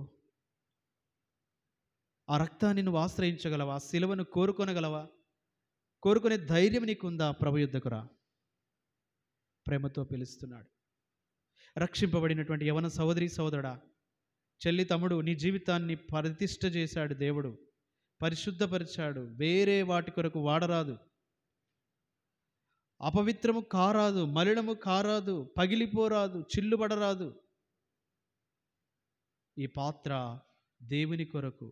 ఆ రక్తాన్ని నువ్వు ఆశ్రయించగలవా? శిలువను కోరుకొనగలవా? కోరుకునే ధైర్యం నీకుందా? ప్రభు యుద్ధకు రా. ప్రేమతో పిలుస్తున్నాడు. రక్షింపబడినటువంటి యవన సహోదరి సహోదరుడా, చెల్లి తమ్ముడు, నీ జీవితాన్ని ప్రతిష్ఠ చేశాడు దేవుడు, పరిశుద్ధపరిచాడు. వేరే వాటి కొరకు వాడరాదు. అపవిత్రము కారాదు, మలినము కారాదు, పగిలిపోరాదు, చిల్లుబడరాదు. ఈ పాత్ర దేవుని కొరకు.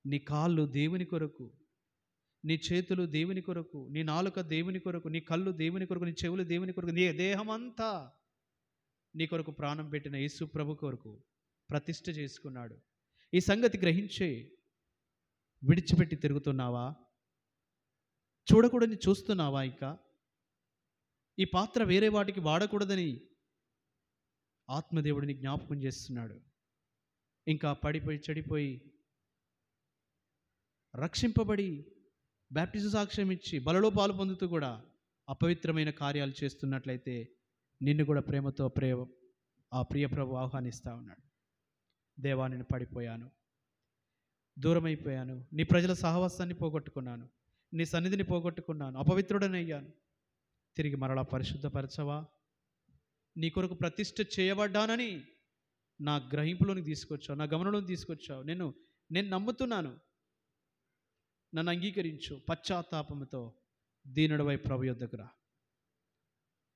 నీ కాళ్ళు దేవుని కొరకు, నీ చేతులు దేవుని కొరకు, నీ నాలుక దేవుని కొరకు, నీ కళ్ళు దేవుని కొరకు, నీ చెవులు దేవుని కొరకు, నీ దేహమంతా నీ కొరకు ప్రాణం పెట్టిన యేసు ప్రభు కొరకు ప్రతిష్ఠ చేసుకున్నాడు. ఈ సంగతి గ్రహించే విడిచిపెట్టి తిరుగుతున్నావా? చూడకూడని చూస్తున్నావా? ఇంకా ఈ పాత్ర వేరే వాటికి వాడకూడదని ఆత్మదేవుడిని జ్ఞాపకం చేస్తున్నాడు. ఇంకా పడిపోయి చెడిపోయి రక్షింపబడి బ్యాప్టిజం సాక్ష్యం ఇచ్చి బలలో పాలు పొందుతూ కూడా అపవిత్రమైన కార్యాలు చేస్తున్నట్లయితే నిన్ను కూడా ప్రేమతో ఆ ప్రియ ప్రభు ఆహ్వానిస్తూ ఉన్నాడు. దేవా, నేను పడిపోయాను, దూరమైపోయాను, నీ ప్రజల సహవాసాన్ని పోగొట్టుకున్నాను, నీ సన్నిధిని పోగొట్టుకున్నాను, అపవిత్రుడనయ్యాను, తిరిగి మరలా పరిశుద్ధపరచవా, నీ కొరకు ప్రతిష్ఠ చేయబడ్డానని నా గ్రహింపులోనికి తీసుకొచ్చావు, నా గమనంలోకి తీసుకొచ్చావు. నేను నమ్ముతున్నాను, నన్ను అంగీకరించు. పశ్చాత్తాపముతో దీనుడవై ప్రభు యొద్దకు రా.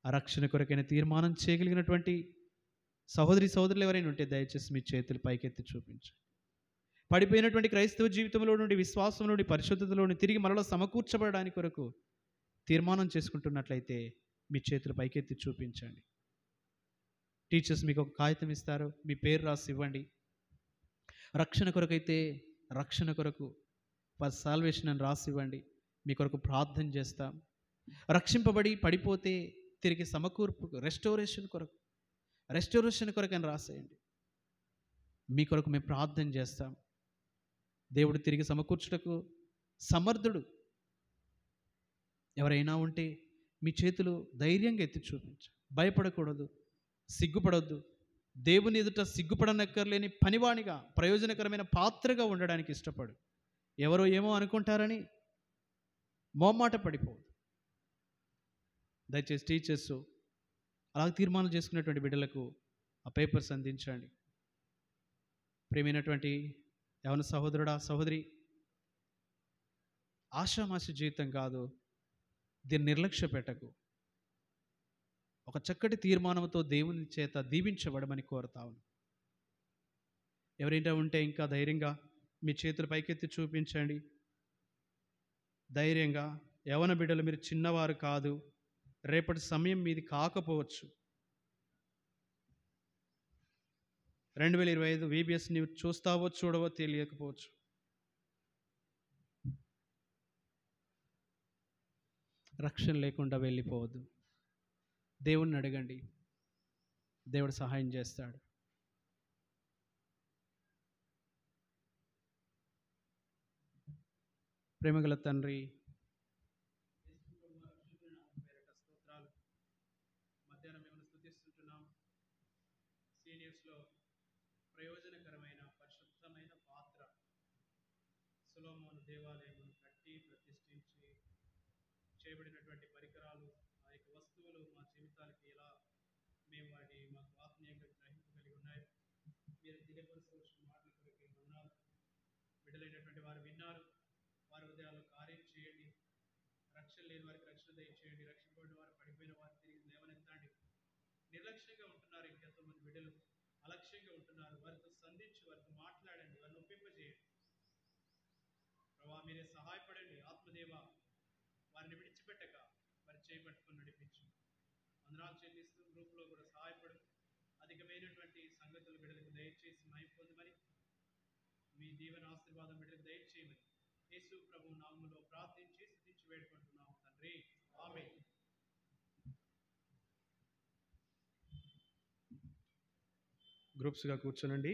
ఆ రక్షణ కొరకైన తీర్మానం చేయగలిగినటువంటి సహోదరులు ఎవరైనా ఉంటే దయచేసి మీ చేతులు పైకెత్తి చూపించు. పడిపోయినటువంటి క్రైస్తవ జీవితంలో నుండి, విశ్వాసం నుండి, పరిశుద్ధతలో నుండి తిరిగి మరలా సమకూర్చబడడానికి కొరకు తీర్మానం చేసుకుంటున్నట్లయితే మీ చేతులు పైకెత్తి చూపించండి. టీచర్స్ మీకు ఒక కాగితం ఇస్తారు, మీ పేరు రాసి ఇవ్వండి. రక్షణ కొరకైతే రక్షణ కొరకు ఫర్ సాల్వేషన్ అని రాసి ఇవ్వండి. మీ కొరకు ప్రార్థన చేస్తాం. రక్షింపబడి పడిపోతే తిరిగి సమకూర్పు, రెస్టోరేషన్ కొరకు అని రాసేయండి. మీ కొరకు మేము ప్రార్థన చేస్తాం. దేవుడు తిరిగి సమకూర్చుటకు సమర్థుడు. ఎవరైనా ఉంటే మీ చేతులు ధైర్యంగా ఎత్తి చూపించు. భయపడకూడదు, సిగ్గుపడొద్దు. దేవుని ఎదుట సిగ్గుపడనక్కర్లేని పనివాణిగా, ప్రయోజనకరమైన పాత్రగా ఉండడానికి ఇష్టపడు. ఎవరో ఏమో అనుకుంటారని మొహమాట పడిపోదు. దయచేసి టీచర్స్ అలా తీర్మానం చేసుకున్నటువంటి బిడ్డలకు ఆ పేపర్స్ అందించండి. ప్రియమైనటువంటి యవన సహోదరుడా, సహోదరి, ఆషామాషి జీవితం కాదు, దీన్ని నిర్లక్ష్య పెట్టకు. ఒక చక్కటి తీర్మానంతో దేవుని చేత దీవించబడమని కోరుతాను. ఎవరైనా ఉంటే ఇంకా ధైర్యంగా మీ చేతులు పైకెత్తి చూపించండి. ధైర్యంగా, యవన బిడ్డలు, మీరు చిన్నవారు కాదు, రేపటి సమయం మీది కాకపోవచ్చు. 2025 VBS నీవు చూస్తావో చూడవో తెలియకపోవచ్చు. రక్షణ లేకుండా వెళ్ళిపోవద్దు. దేవుణ్ణి అడగండి, దేవుడు సహాయం చేస్తాడు. ప్రేమగల తండ్రి, మధ్యాహ్నం మేము స్తుతిస్తున్నాం. సీనియర్స్లో ప్రయోజనకరమైన పరిశుద్ధమైన పాత్ర సొలొమోను దేవాలయమును కట్టి ప్రతిష్ఠించి చేయబడినటువంటి పరికరాలు, ఆ యొక్క వస్తువులు మా జీవితాలకి ఎలా మేము మాకు ఆత్మీయంగా గ్రహింపు కలిగి ఉన్నాయి. మీరు తెలియపరచవలసిన మాటల కొరకు ఉన్నారు. బిడ్డలైనటువంటి వారు విన్నారు. వారి హృదయాల్లో కార్యం చేయండి. రక్షణ లేని వారికి రక్షణ దయచేయండి. రక్షింపబడిన వారు, పడిపోయిన వారు తిరిగి లేవనెత్తండి. నిర్లక్ష్యంగా ఉంటున్నారు ఇంకెంతోమంది బిడ్డలు, అలక్ష్యంగా ఉంటున్నారు. వారితో సంధించి, వారితో మాట్లాడండి, వారిని ఒప్పింపజేయండి. ప్రభావ, మీరే సహాయపడండి. ఆత్మదేవ, వారిని విడిచిపెట్టక వారి చేపట్టుకొని నడిపించు. వందనాలు చెల్లిస్తూ గ్రూప్లో కూడా సహాయపడు. అధికమైనటువంటి సంగతులు బిడ్డలకు దయచేసి మహిమ పొందమని, మీ దీవెన ఆశీర్వాదం బిడ్డలకు దయచేయమని యేసు ప్రభు నామములో ప్రార్థించి స్తుతించి వేడుకుంటున్నాము తండ్రి. ఆమేన్. గ్రూప్స్గా కూర్చోనండి.